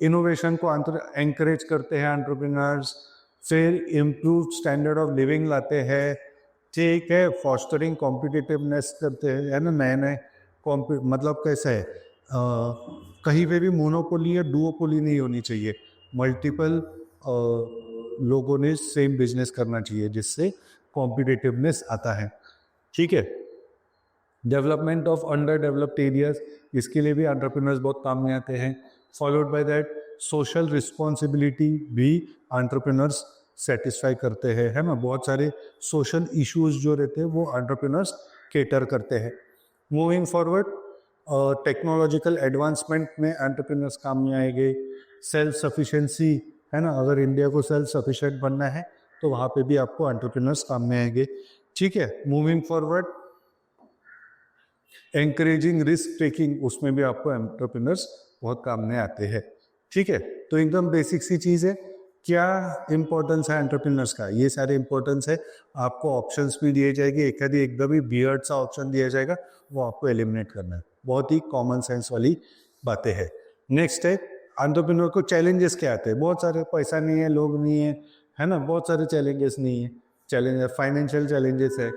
इनोवेशन को एंकरेज करते हैं एंटरप्रेन्योर्स। फिर इम्प्रूव स्टैंडर्ड ऑफ लिविंग लाते हैं। ठीक है, फॉस्टरिंग कॉम्पिटिटिवनेस करते हैं, है ना, नए मतलब कैसा है, कहीं पे भी मोनोपोली या डुओपोली नहीं होनी चाहिए, मल्टीपल लोगों ने सेम बिजनेस करना चाहिए, जिससे कॉम्पिटिटिवनेस आता है। ठीक है, development of under developed areas, इसके लिए भी एंटरप्रेन्योर्स बहुत काम में आते हैं। Followed by that social responsibility भी एंटरप्रेन्योर्स सेटिस्फाई करते हैं, है ना, बहुत सारे सोशल इश्यूज जो रहते हैं वो एंटरप्रेन्योर्स केटर करते हैं। मूविंग फॉरवर्ड, टेक्नोलॉजिकल एडवांसमेंट में एंटरप्रेन्योर्स काम में आएंगे। सेल्फ सफिशिएंसी, है ना, अगर इंडिया को सेल्फ सफिशिएंट बनना है तो वहाँ पे भी आपको एंटरप्रेन्योर्स काम में आएंगे। ठीक है, moving forward, encouraging risk taking, उसमें भी आपको एंटरप्रेन्योर्स बहुत काम में आते हैं। ठीक है, तो एकदम बेसिक सी चीज़ है। क्या इंपॉर्टेंस है एंटरप्रेन्योर्स का, ये सारे इंपॉर्टेंस है। आपको ऑप्शंस भी दिए जाएंगे, एक आधी एकदम ही बियर्ड सा ऑप्शन दिया जाएगा, वो आपको एलिमिनेट करना है। बहुत ही कॉमन सेंस वाली बातें हैं। नेक्स्ट है, एंटरप्रेन्योर को चैलेंजेस क्या आते हैं, बहुत सारे, पैसा नहीं है, लोग नहीं है ना, बहुत सारे चैलेंजेस नहीं है, चैलेंज फाइनेंशियल चैलेंजेस है,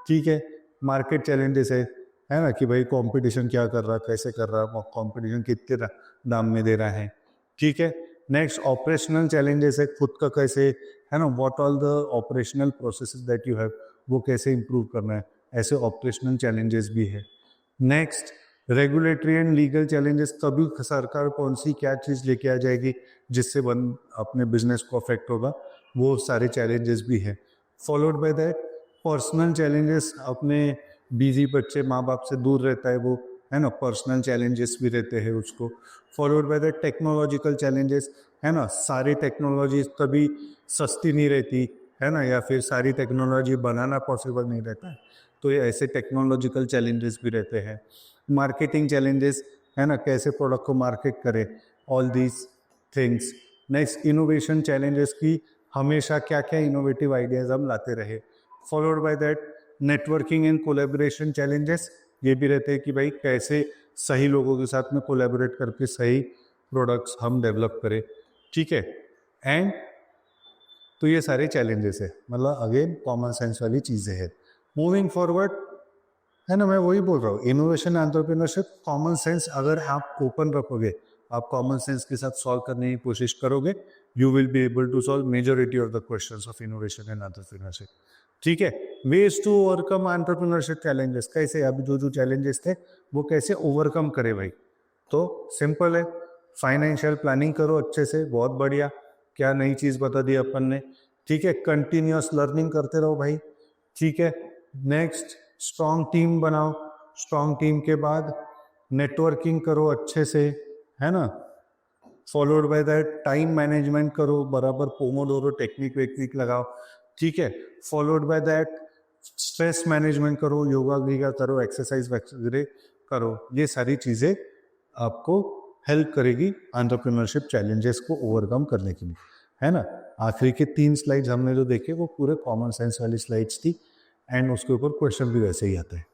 ठीक है, मार्केट चैलेंजेस है ना, कि भाई कंपटीशन क्या कर रहा है, कैसे कर रहा है, कंपटीशन कितने दाम में दे रहा है। ठीक है, नेक्स्ट ऑपरेशनल चैलेंजेस है, खुद का कैसे, है ना, what all the operational processes that you have, वो कैसे इंप्रूव करना है, ऐसे ऑपरेशनल चैलेंजेस भी है। Next, regulatory and legal challenges, तभी सरकार कौन सी क्या चीज़ लेके आ जाएगी जिससे अपने बिजनेस को अफेक्ट होगा, वो सारे चैलेंजेस भी है। Followed by that personal challenges, अपने बिजी बच्चे माँ बाप से दूर रहता है वो, है ना, पर्सनल चैलेंजेस भी रहते हैं उसको। Followed by that technological challenges, है ना, सारी टेक्नोलॉजी कभी सस्ती नहीं रहती, है ना, या फिर सारी टेक्नोलॉजी बनाना पॉसिबल नहीं रहता है, तो ये ऐसे टेक्नोलॉजिकल चैलेंजेस भी रहते हैं। मार्केटिंग चैलेंजेस, है ना, कैसे प्रोडक्ट को मार्केट करें, all these things. Next innovation challenges की हमेशा क्या क्या इनोवेटिव आइडियाज हम लाते रहे। Followed by that networking and collaboration challenges, ये भी रहते हैं कि भाई कैसे सही लोगों के साथ में कोलेबोरेट करके सही प्रोडक्ट्स हम डेवलप करें, ठीक है। एंड तो ये सारे चैलेंजेस है, मतलब अगेन कॉमन सेंस वाली चीज़ें हैं। मूविंग फॉरवर्ड, है ना, मैं वही बोल रहा हूँ, इनोवेशन एंटरप्रेन्योरशिप कॉमन सेंस अगर आप ओपन रखोगे, आप कॉमन सेंस के साथ सॉल्व करने की कोशिश करोगे, you will be able to solve majority of the questions of innovation and entrepreneurship, ठीक है। Ways to overcome entrepreneurship challenges, कैसे अभी जो चैलेंजेस थे वो कैसे ओवरकम करे भाई, तो सिंपल है, फाइनेंशियल प्लानिंग करो अच्छे से, बहुत बढ़िया, क्या नई चीज़ बता दी अपन ने, ठीक है। कंटिन्यूअस लर्निंग करते रहो भाई, ठीक है। नेक्स्ट स्ट्रॉन्ग टीम बनाओ, स्ट्रॉन्ग टीम के बाद नेटवर्किंग करो अच्छे से, है ना। Followed by that time management करो, बराबर पोमोडोरो टेक्निक वेक्निक लगाओ, ठीक है। Followed by that stress management करो, योगा वीगा करो, एक्सरसाइज वगैरह करो, ये सारी चीज़ें आपको हेल्प करेगी एंटरप्रेन्योरशिप चैलेंजेस को ओवरकम करने के लिए, है ना। आखिरी के 3 स्लाइड्स हमने जो देखे वो पूरे कॉमन सेंस वाली स्लाइड्स थी, एंड उसके ऊपर क्वेश्चन भी वैसे ही आते हैं,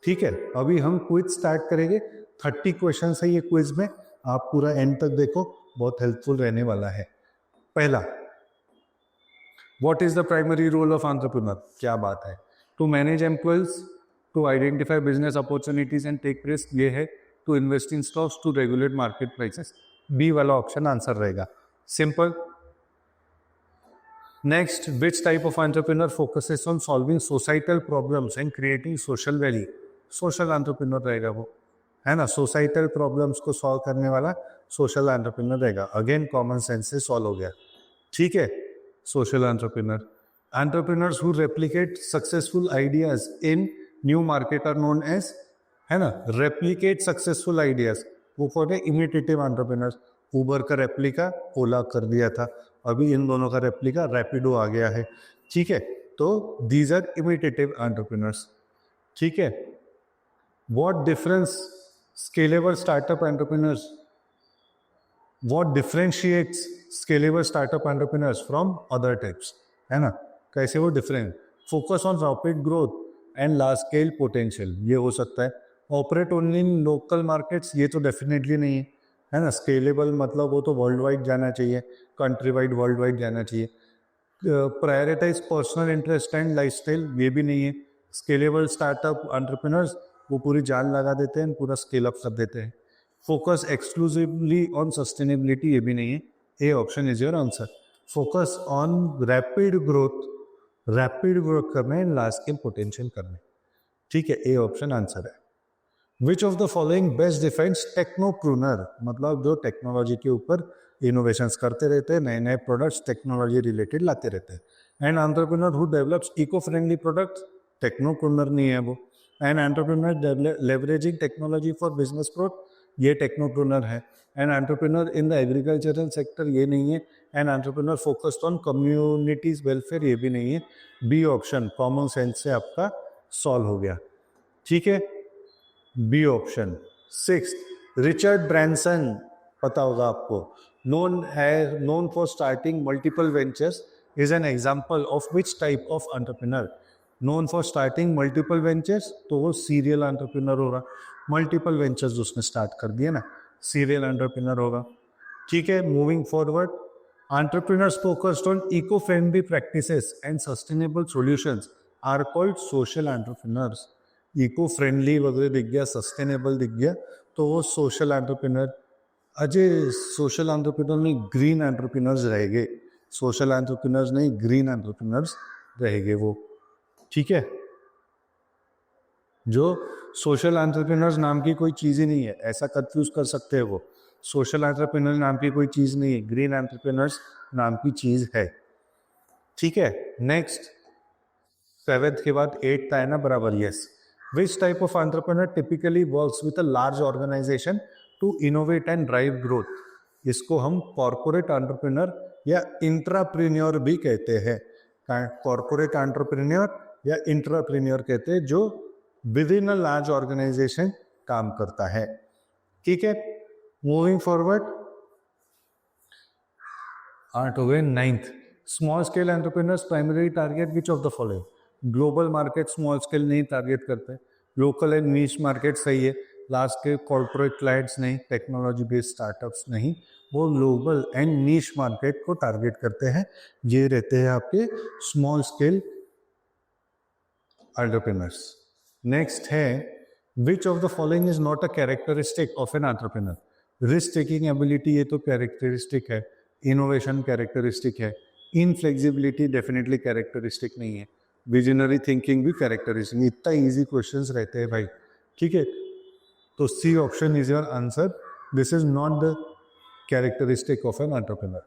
ठीक है। अभी हम क्विज स्टार्ट करेंगे, 30 क्वेश्चन है ये क्विज में, आप पूरा एंड तक देखो, बहुत हेल्पफुल रहने वाला है। पहला, what is the primary role of entrepreneur, क्या बात है, to manage employees, to identify business opportunities and take risk, ये है, to invest in stocks, to regulate market prices, B वाला ऑप्शन आंसर रहेगा, simple. Next, which type of entrepreneur focuses on solving societal problems and creating social value, social entrepreneur रहेगा वो, है ना, सोसाइटल प्रॉब्लम्स को सॉल्व करने वाला सोशल एंटरप्रेन्योर रहेगा, अगेन कॉमन सेंस से सॉल्व हो गया, ठीक है। Social entrepreneur, entrepreneurs who replicate successful ideas in new market are known as, है ना, रेप्लिकेट सक्सेसफुल आइडियाज, वो कौन है, इमिटेटिव एंटरप्रेन्योर्स। उबर का रेप्लिका ओला कर दिया था, अभी इन दोनों का रेप्लिका रैपिडो आ गया है, ठीक है, तो दीज आर इमिटेटिव एंटरप्रेन्योर्स, ठीक है। What difference scalable startup entrepreneurs, what differentiates scalable startup entrepreneurs from other types, है ना, कैसे वो different, focus on rapid growth and large scale potential, ये हो सकता है। Operate only in local markets, ये तो डेफिनेटली नहीं है ना। स्केलेबल मतलब वो तो वर्ल्ड वाइड जाना चाहिए, कंट्री वाइड, वर्ल्ड वाइड जाना चाहिए। Prioritize personal interest and lifestyle, ये भी नहीं है। स्केलेबल स्टार्टअप एंटरप्रेन्योर्स वो पूरी जान लगा देते हैं, पूरा स्केल अप कर देते हैं। फोकस एक्सक्लूसिवली ऑन सस्टेनेबिलिटी, ये भी नहीं है, A option is your answer. Focus on rapid growth करना है, लार्ज स्केल पोटेंशियल करना है, ठीक है, ए ऑप्शन आंसर है। Which of the following best defines technopreneur, मतलब जो टेक्नोलॉजी के ऊपर इनोवेशंस करते रहते हैं, नए नए प्रोडक्ट्स टेक्नोलॉजी रिलेटेड लाते रहते हैं। An entrepreneur who develops eco friendly products, technopreneur नहीं है वो। An entrepreneur leveraging technology for business growth, ये टेक्नोप्रूनर है। An entrepreneur in the agricultural sector, ये नहीं है। An entrepreneur focused on communities welfare, ये भी नहीं है। बी ऑप्शन कॉमन सेंस से आपका सॉल्व हो गया, ठीक है, बी ऑप्शन। 6, रिचर्ड ब्रैंसन, पता होगा आपको, known for starting multiple ventures, is an example of which type of entrepreneur? known for starting multiple ventures, तो वो serial entrepreneur होगा। multiple ventures उसने स्टार्ट कर दिया ना, serial entrepreneur होगा, ठीक है। Moving forward, entrepreneurs focused on eco-friendly practices and sustainable solutions are called social entrepreneurs। Eco friendly वगैरह दिख गया, सस्टेनेबल दिख गया, तो वो social entrepreneur. Ajay social entrepreneur नहीं, ग्रीन एंटरप्रेन्योर्स रहेंगे, सोशल एंटरप्रेन्योर्स नहीं, ग्रीन एंटरप्रेन्योर्स रहेंगे वो, ठीक है। जो सोशल एंटरप्रेन्योर्स नाम की कोई चीज़ ही नहीं है, ऐसा कंफ्यूज कर सकते हैं वो, सोशल एंटरप्रेन्योर नाम की कोई चीज़ नहीं है, ग्रीन एंटरप्रेन्योर्स नाम की चीज़ है, ठीक है। नेक्स्ट, 7th के बाद 8th आया ना बराबर, yes. Which type of entrepreneur typically works with a large organization to innovate and drive growth? इसको हम कॉर्पोरेट एंटरप्रेन्योर या इंट्राप्रेन्योर भी कहते हैं। कॉर्पोरेट एंटरप्रेन्योर या इंट्राप्रेन्योर कहते हैं, जो within a large organization काम करता है। ठीक है, मूविंग फॉरवर्ड, 8 हो गए। 9th, small scale entrepreneurs primary target which of the following? Global market small scale नहीं टारगेट करते, लोकल एंड नीश मार्केट सही है, लार्ज स्केल कॉर्पोरेट क्लाइंट्स नहीं, टेक्नोलॉजी बेस्ड स्टार्टअप्स नहीं, वो ग्लोबल एंड नीश मार्केट को टारगेट करते हैं। ये रहते हैं आपके स्मॉल स्केल एंटरप्रेन्योर्स। नेक्स्ट है, which of the following is not a characteristic of an entrepreneur? Risk taking ability ये तो कैरेक्टरिस्टिक है, इनोवेशन कैरेक्टरिस्टिक है, इनफ्लेक्सिबिलिटी डेफिनेटली कैरेक्टरिस्टिक नहीं है, विजनरी थिंकिंग भी कैरेक्टरिस्टिक। इतना इजी क्वेश्चंस रहते हैं भाई, ठीक है। तो C option is your answer, this is not the characteristic of an entrepreneur.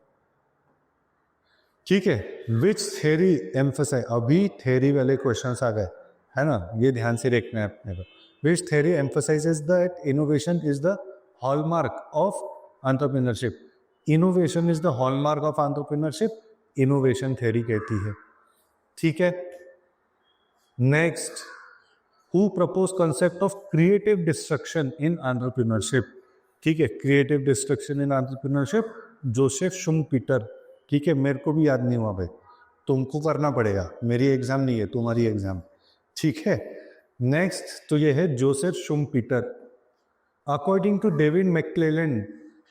ठीक है, विच थेरी एम्फसाइज, अभी थेरी वाले क्वेश्चंस आ गए है ना, ये ध्यान से देखना है अपने को। Which theory emphasises that innovation is the hallmark of entrepreneurship? Innovation is the hallmark of entrepreneurship, innovation theory कहती है। ठीक है, next, who propose concept of creative destruction in entrepreneurship? ठीक है, creative destruction in entrepreneurship, Joseph Schumpeter. ठीक है, मेरे को भी याद नहीं हुआ भाई, तुमको करना पड़ेगा, मेरी एग्जाम नहीं है, तुम्हारी एग्जाम। ठीक है, नेक्स्ट तो ये है Joseph Schumpeter. According to David McClelland,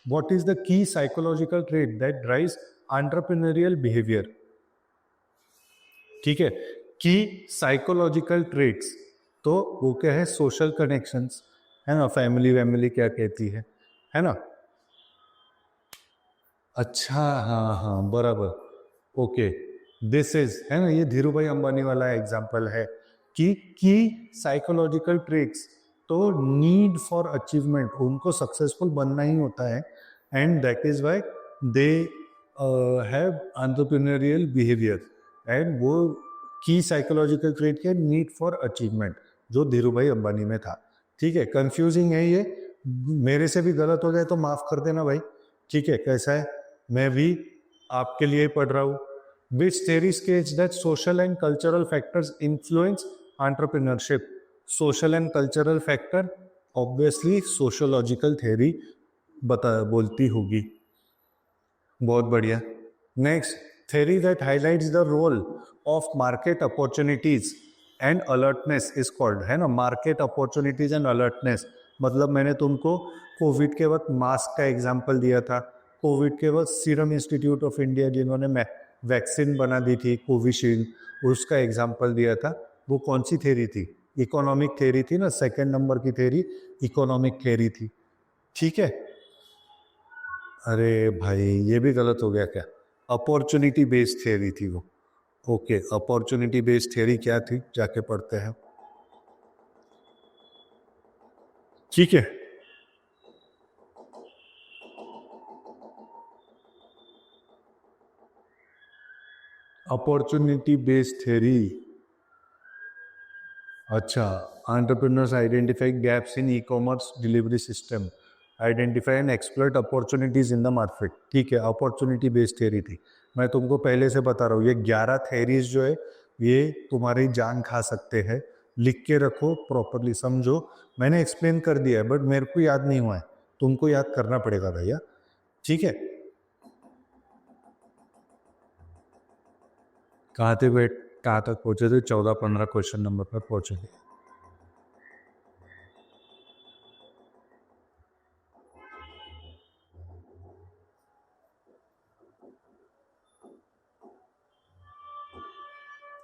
what is the key psychological trait that drives entrepreneurial behavior? ठीक है, की साइकोलॉजिकल ट्रेट्स, तो वो क्या है? सोशल कनेक्शंस है ना, फैमिली वैमिली क्या कहती है ना। अच्छा, हाँ हाँ बराबर, ओके, दिस इज है ना, ये धीरू भाई अंबानी वाला एग्जाम्पल है कि साइकोलॉजिकल ट्रेट्स, तो नीड फॉर अचीवमेंट, उनको सक्सेसफुल बनना ही होता है, and that is why they have entrepreneurial behaviour, and वो की साइकोलॉजिकल ट्रेट के नीड फॉर अचीवमेंट जो धीरू भाई अंबानी में था। ठीक है, कंफ्यूजिंग है ये, मेरे से भी गलत हो जाए तो माफ कर देना भाई। ठीक है, कैसा है, मैं भी आपके लिए पढ़ रहा हूँ। Which theory states that social and cultural factors influence entrepreneurship? Social and cultural factor obviously sociological theory बोलती होगी। बहुत बढ़िया। Next, theory that highlights the role of market opportunities and alertness is called, है ना, मार्केट अपॉर्चुनिटीज एंड अलर्टनेस। मतलब मैंने तुमको कोविड के वक्त मास्क का एग्जाम्पल दिया था, कोविड के वक्त सीरम इंस्टीट्यूट ऑफ इंडिया जिन्होंने वैक्सीन बना दी थी कोविशील्ड, उसका एग्जाम्पल दिया था। वो कौन सी थ्योरी थी? इकोनॉमिक थ्योरी थी ना, सेकेंड नंबर की थ्योरी इकोनॉमिक थ्योरी थी। ठीक है, अरे भाई ये भी गलत हो गया क्या? अपॉर्चुनिटी बेस्ड थ्योरी थी वो। ओके, अपॉर्चुनिटी बेस्ड थ्योरी क्या थी, जाके पढ़ते हैं। ठीक है, अपॉर्चुनिटी बेस्ड थ्योरी, अच्छा, entrepreneurs identify gaps in e-commerce delivery system, identify and exploit opportunities in the market. ठीक है, अपॉर्चुनिटी बेस्ड थ्योरी थी। मैं तुमको पहले से बता रहा हूँ, ये 11 थ्योरीज जो है ये तुम्हारी जान खा सकते हैं, लिख के रखो, प्रॉपरली समझो। मैंने एक्सप्लेन कर दिया है बट मेरे को याद नहीं हुआ है, तुमको याद करना पड़ेगा भैया। ठीक है, कहाँ तक पहुंचे थे? 14-15 क्वेश्चन नंबर पर पहुंचे थे।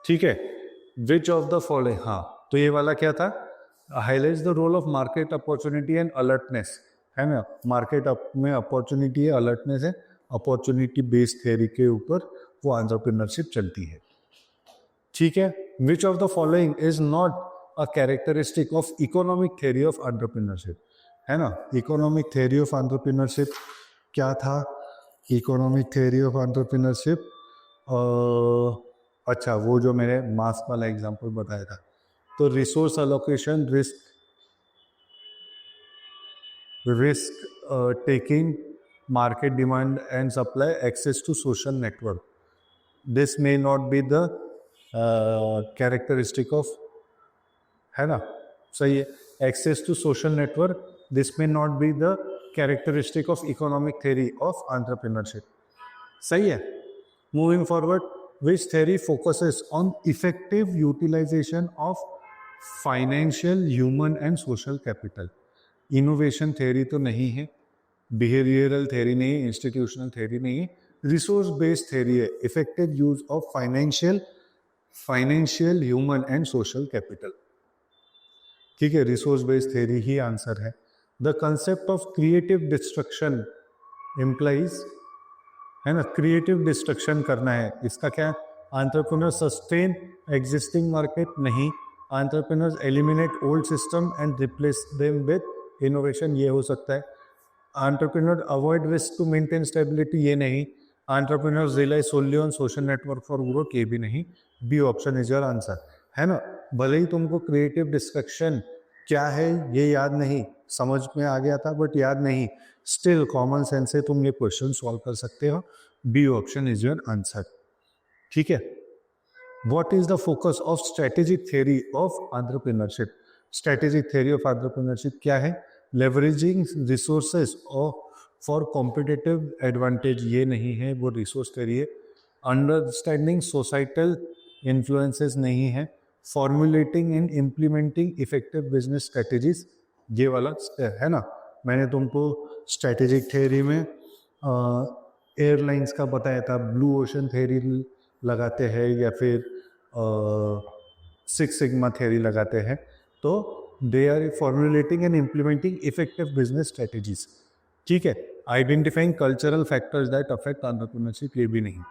ठीक है, विच ऑफ द फॉलोइंग, हाँ तो ये वाला क्या था? Highlights the role of market opportunity and alertness, है ना, मार्केट में अपॉर्चुनिटी है, अलर्टनेस है, अपॉर्चुनिटी बेस्ड थ्योरी के ऊपर वो एंटरप्रेन्योरशिप चलती है। ठीक है, which of the following is not a characteristic of economic theory of entrepreneurship, है ना, इकोनॉमिक थ्योरी ऑफ एंटरप्रेन्योरशिप क्या था? इकोनॉमिक थ्योरी ऑफ एंटरप्रेन्योरशिप, अच्छा वो जो मैंने मास्क वाला एग्जांपल बताया था, तो resource allocation, risk taking, market demand and supply, access to social network, this may not be the characteristic of, है ना, सही है। access to social network. This may not be the characteristic of economic theory of entrepreneurship. सही है. Moving forward, which theory focuses on effective utilization of financial, human and social capital? Innovation theory तो नहीं है, behavioral theory नहीं है, institutional theory नहीं है, resource based theory है. Effective use of financial, human and social capital. ठीक है, रिसोर्स बेस्ड थ्योरी ही आंसर है. The concept of creative destruction implies, है ना, क्रिएटिव डिस्ट्रक्शन करना है. इसका क्या? एंटरप्रेन्योर सस्टेन एग्जिस्टिंग मार्केट नहीं. Entrepreneurs eliminate old system and replace them with innovation, ये हो सकता है. Entrepreneur avoid risk to maintain stability, ये नहीं. Entrepreneurs rely solely on social network for growth, ये भी नहीं. B option is your answer, है ना. भले ही तुमको क्रिएटिव डिस्ट्रक्शन क्या है ये याद नहीं, समझ में आ गया था बट याद नहीं, स्टिल कॉमन सेंस से तुम ये क्वेश्चन सॉल्व कर सकते हो. B option is your answer. ठीक है. What is the focus of strategic theory of entrepreneurship? Strategic theory of entrepreneurship क्या है? Leveraging resources for competitive advantage, ये नहीं है, वो रिसोर्स थ्योरी है. अंडरस्टैंडिंग सोसाइटल इन्फ्लुएंसेस नहीं है. Formulating and implementing effective business strategies, ये वाला है ना. मैंने तुमको स्ट्रेटेजिक थ्योरी में एयरलाइंस का बताया था, ब्लू ओशन थ्योरी लगाते हैं या फिर सिक्स सिग्मा थ्योरी लगाते हैं. तो they are formulating and implementing effective business strategies. ठीक है. Identifying cultural factors that affect entrepreneurship, ये भी नहीं.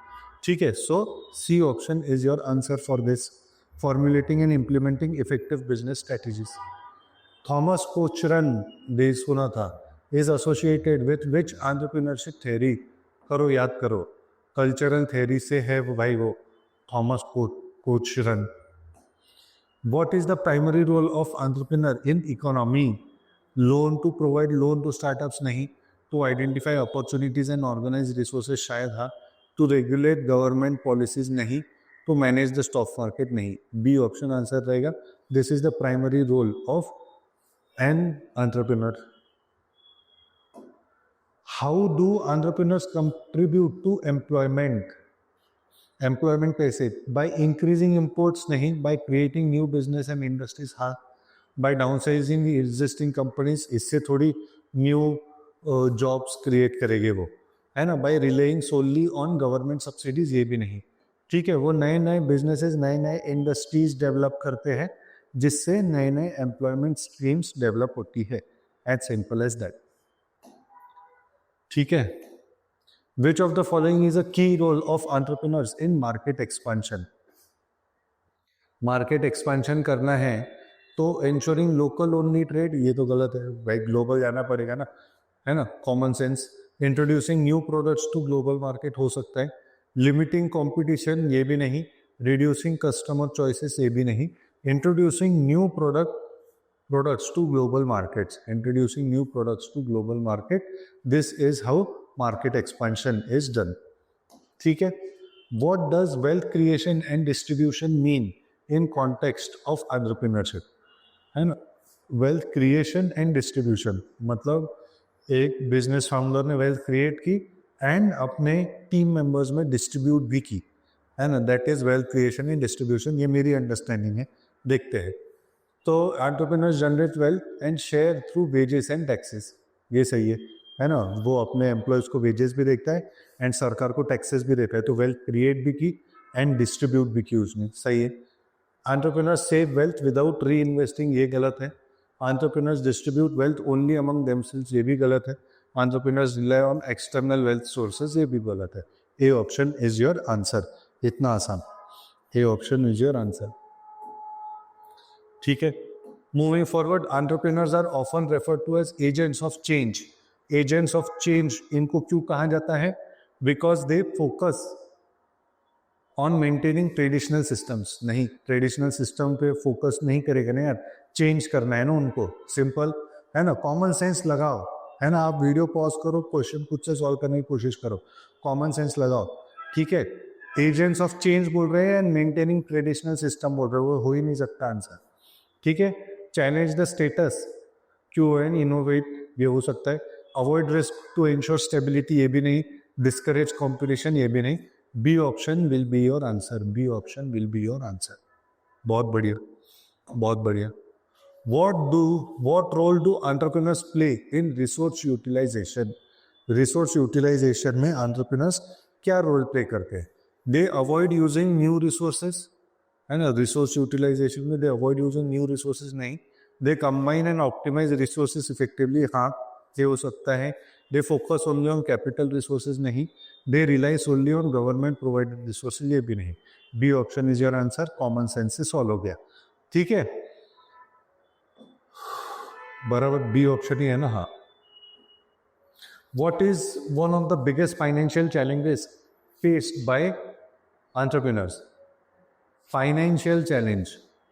ठीक है. So C option is your answer for this, formulating and implementing effective business strategies. Thomas Cochran, दे सुना था, is associated with which entrepreneurship theory? करो, याद करो, कल्चरल थ्योरी से है वो भाई, वो Thomas Cochran. What is the primary role of entrepreneur in economy? Loan to provide loan to startups नहीं. To identify opportunities and organise resources शायद, हाँ. टू रेगुलेट गवर्नमेंट पॉलिसीज नहीं. To manage the stock market नहीं. बी ऑप्शन आंसर रहेगा. This is the primary role of an entrepreneur. How do entrepreneurs contribute to employment? Employment कैसे? बाय इंक्रीजिंग इंपोर्ट्स नहीं. By creating new business and industries, हाँ. बाय डाउनसाइजिंग एग्जिस्टिंग कंपनीज, इससे थोड़ी न्यू जॉब्स क्रिएट करेंगे वो, है ना. By relying solely on government subsidies, ये भी नहीं. ठीक है. वो नए नए बिजनेसेस, नए नए इंडस्ट्रीज डेवलप करते हैं जिससे नए नए एम्प्लॉयमेंट स्ट्रीम्स डेवलप होती है. As simple as that. ठीक है. Which of the following is a key role of entrepreneurs in market expansion? Market expansion करना है तो इंश्योरिंग लोकल ओनली ट्रेड, ये तो गलत है भाई, ग्लोबल जाना पड़ेगा ना, है ना. Common sense. Introducing new products to global market हो सकता है. लिमिटिंग कंपटीशन, ये भी नहीं. रिड्यूसिंग कस्टमर चॉइसेस, ये भी नहीं. Introducing new products to global markets. Introducing new products to global market. This is how market expansion is done. ठीक है. What does wealth creation and distribution mean in context of entrepreneurship? है ना. wealth creation and distribution मतलब एक बिजनेस फाउंडर ने वेल्थ क्रिएट की एंड अपने टीम मेंबर्स में डिस्ट्रीब्यूट भी की, है ना. That is wealth creation and distribution. ये मेरी अंडरस्टैंडिंग है. देखते हैं. तो entrepreneurs generate wealth and share through wages and taxes, ये सही है ना. वो अपने एम्प्लॉयज को वेजेस भी देता है एंड सरकार को टैक्सेस भी देता है. तो वेल्थ क्रिएट भी की एंड डिस्ट्रीब्यूट भी की उसने, सही है. Entrepreneurs save wealth without reinvesting, ये गलत है. Entrepreneurs distribute wealth only among themselves, ये भी गलत है. Entrepreneurs rely on external wealth sources, ये भी गलत है. A option is your answer. इतना आसान. A option is your answer. ठीक है. Moving forward, entrepreneurs are often referred to as agents of change. Agents of change इनको क्यों कहा जाता है? Because they focus on maintaining traditional systems. नहीं, ट्रेडिशनल सिस्टम पे फोकस नहीं करेगा ना यार, चेंज करना है ना उनको. सिंपल है ना. कॉमन सेंस लगाओ, है ना. आप वीडियो पॉज करो, क्वेश्चन खुद से सॉल्व करने की कोशिश करो, कॉमन सेंस लगाओ. ठीक है. एजेंट्स ऑफ चेंज बोल रहे हैं एंड मेंटेनिंग ट्रेडिशनल सिस्टम बोल रहे हैं, वो हो ही नहीं सकता आंसर. ठीक है. Challenge the status, quo and innovate ये हो सकता है, avoid risk to ensure stability ये भी नहीं, डिस्करेज कॉम्पिटिशन ये भी नहीं, B option will be your answer, B option will be your answer. बहुत बढ़िया, बहुत बढ़िया। What role do entrepreneurs play in resource utilization? Resource utilization में एंटरप्रेन्योर्स क्या रोल प्ले करते हैं? They avoid using new resources, है ना, रिसोर्स यूटिलाइजेशन में they avoid using new resources नहीं, they combine and optimize resources effectively, हाँ ये हो सकता है, they focus only on capital resources नहीं, they rely solely on government provided resources ये भी नहीं, B option is your answer, common sense से सॉल्व हो गया, ठीक है, बराबर बी ऑप्शन ही है ना, हाँ। What is one of the biggest financial challenges faced by entrepreneurs? Financial challenge,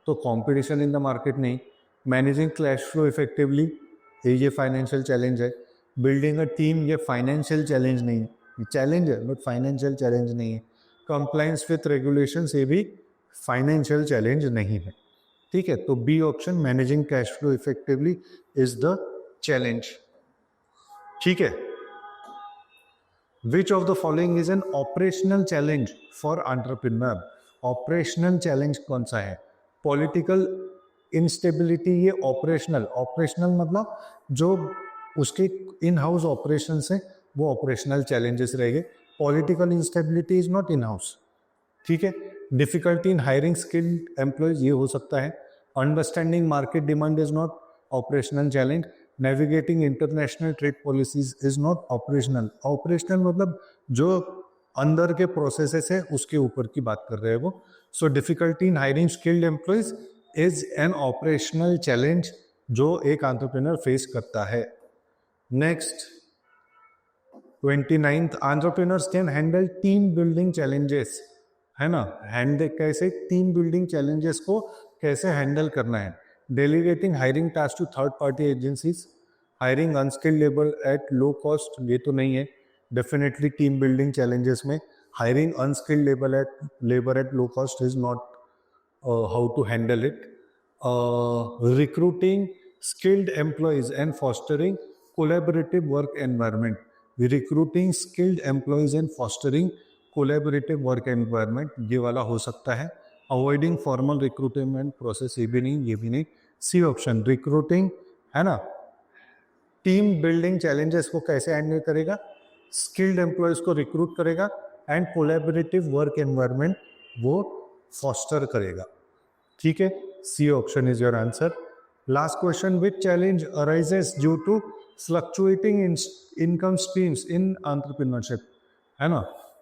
तो competition in the market नहीं, managing cash flow effectively ये financial challenge है, building a team ये financial challenge नहीं है, ये challenge है but financial challenge नहीं है, compliance with regulations ये भी financial challenge नहीं है, ठीक है, तो B option managing cash flow effectively is the challenge, ठीक है। Which of the following is an operational challenge for entrepreneur? Operational challenge कौन सा है? पॉलिटिकल इंस्टेबिलिटी ये ऑपरेशनल मतलब जो उसके इन हाउस ऑपरेशन है वो ऑपरेशनल चैलेंजेस रहेंगे, political instability is not in house, ठीक है। Difficulty in hiring skilled employees ये हो सकता है, understanding market demand is not operational challenge, navigating international trade policies is not operational, operational मतलब जो अंदर के प्रोसेसेस है उसके ऊपर की बात कर रहे हैं वो, so difficulty in hiring skilled employees is an operational challenge जो एक एंटरप्रेन्योर फेस करता है। Next 29th, entrepreneurs can handle team building challenges, है ना, कैसे टीम बिल्डिंग चैलेंजेस को कैसे हैंडल करना है, delegating hiring task to third party agencies, hiring unskilled labour at low cost ये तो नहीं है, डेफिनेटली टीम बिल्डिंग चैलेंजेस में hiring unskilled labour at low cost is not how to handle it, recruiting skilled employees and fostering collaborative work environment, recruiting skilled employees and fostering collaborative work environment ये वाला हो सकता है, अवॉइडिंग फॉर्मल रिक्रूटमेंट प्रोसेस ये भी नहीं, सी ऑप्शन रिक्रूटिंग, है ना, टीम बिल्डिंग चैलेंजेस को कैसे हैंडल करेगा, स्किल्ड एम्प्लॉयज को रिक्रूट करेगा एंड कोलैबोरेटिव वर्क एनवायरनमेंट वो फॉस्टर करेगा, ठीक है, C option is your answer. Last question, which challenge arises due to fluctuating income streams in entrepreneurship, है ना,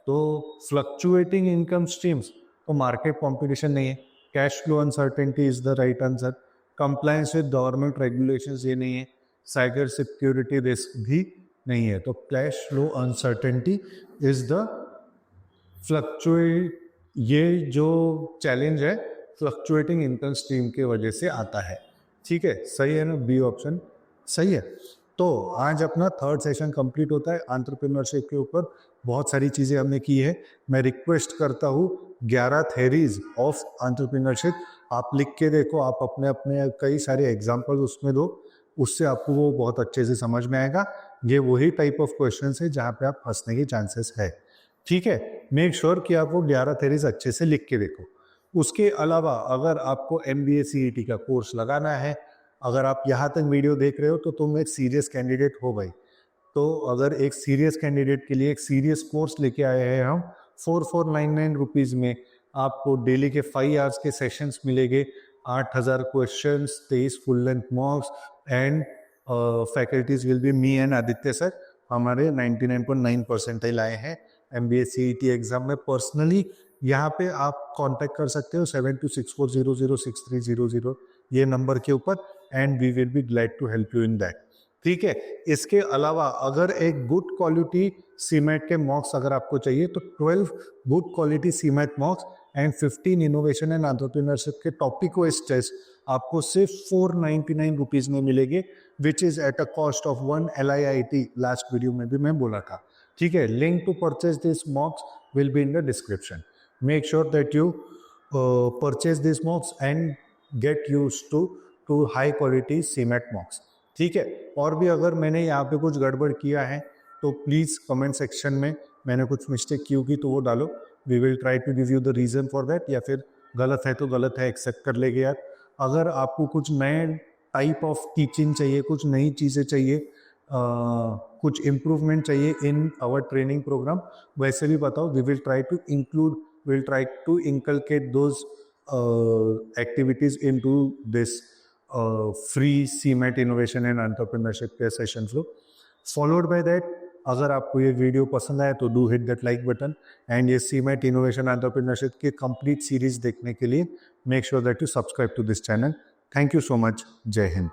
तो फ्लक्चुएटिंग इनकम स्ट्रीम्स तो मार्केट कॉम्पिटिशन नहीं है, cash flow uncertainty is the right answer, compliance with government regulations ये नहीं है, साइबर सिक्योरिटी रिस्क भी नहीं है, तो cash flow uncertainty is the fluctuate, ये जो चैलेंज है फ्लक्चुएटिंग इनकम स्ट्रीम के वजह से आता है, ठीक है, सही है ना, बी ऑप्शन सही है। तो आज अपना थर्ड सेशन कंप्लीट होता है एंटरप्रेन्योरशिप के ऊपर, बहुत सारी चीज़ें हमने की है, मैं रिक्वेस्ट करता हूँ 11 थेरीज ऑफ एंटरप्रेन्योरशिप आप लिख के देखो, आप अपने अपने कई सारे एग्जाम्पल उसमें दो, उससे आपको वो बहुत अच्छे से समझ में आएगा, ये वही टाइप ऑफ क्वेश्चन है जहाँ पे आप फंसने के चांसेस है, ठीक है, मेक श्योर कि आप वो 11 थेरीज अच्छे से लिख के देखो। उसके अलावा अगर आपको MBA CET का कोर्स लगाना है, अगर आप यहाँ तक वीडियो देख रहे हो तो तुम एक सीरियस कैंडिडेट हो भाई, तो अगर एक सीरियस कैंडिडेट के लिए एक सीरियस कोर्स लेके आए हैं हम 4499 रुपीज़ में, आपको डेली के 5 आवर्स के सेशंस मिलेंगे, 8000 questions, 23 full length मॉक्स and faculties will be me and Aditya sir, हमारे 99.9 परसेंटाइल आए हैं MBA CET एग्जाम में। पर्सनली यहाँ पे आप कांटेक्ट कर सकते हो 7264006300 ये नंबर के ऊपर, and we will be glad to help you in that, ठीक है। इसके अलावा अगर एक गुड क्वालिटी सीमेट के मॉक्स अगर आपको चाहिए तो 12 good quality CMAT mocks and 15 innovation and entrepreneurship के टॉपिक वाइज टेस्ट आपको सिर्फ 499 रुपीज़ में मिलेंगे, which is at a cost of 1 LIIT, last video में भी मैं बोला था, ठीक है। Link to purchase this mocks will be in the description, make sure that you purchase this mocks and get used to to high quality CMAT mocks. ठीक है, और भी अगर मैंने यहाँ पे कुछ गड़बड़ किया है तो प्लीज़ कमेंट सेक्शन में मैंने कुछ मिस्टेक की होगी तो वो डालो, we will try to give you the reason for that, या फिर गलत है तो गलत है, एक्सेप्ट कर लेंगे यार। अगर आपको कुछ नए टाइप ऑफ टीचिंग चाहिए, कुछ नई चीज़ें चाहिए, कुछ इम्प्रूवमेंट चाहिए इन आवर ट्रेनिंग प्रोग्राम, वैसे भी बताओ, we will try to include, will try to inculcate those activities into this free CMAT innovation and entrepreneurship के session flow. Followed by that, अगर आपको ये वीडियो पसंद आया तो do hit that like button, and ये CMAT इनोवेशन एंटरप्रेन्योरशिप की कंप्लीट सीरीज देखने के लिए make sure that you subscribe to this channel. Thank you so much. जय हिंद।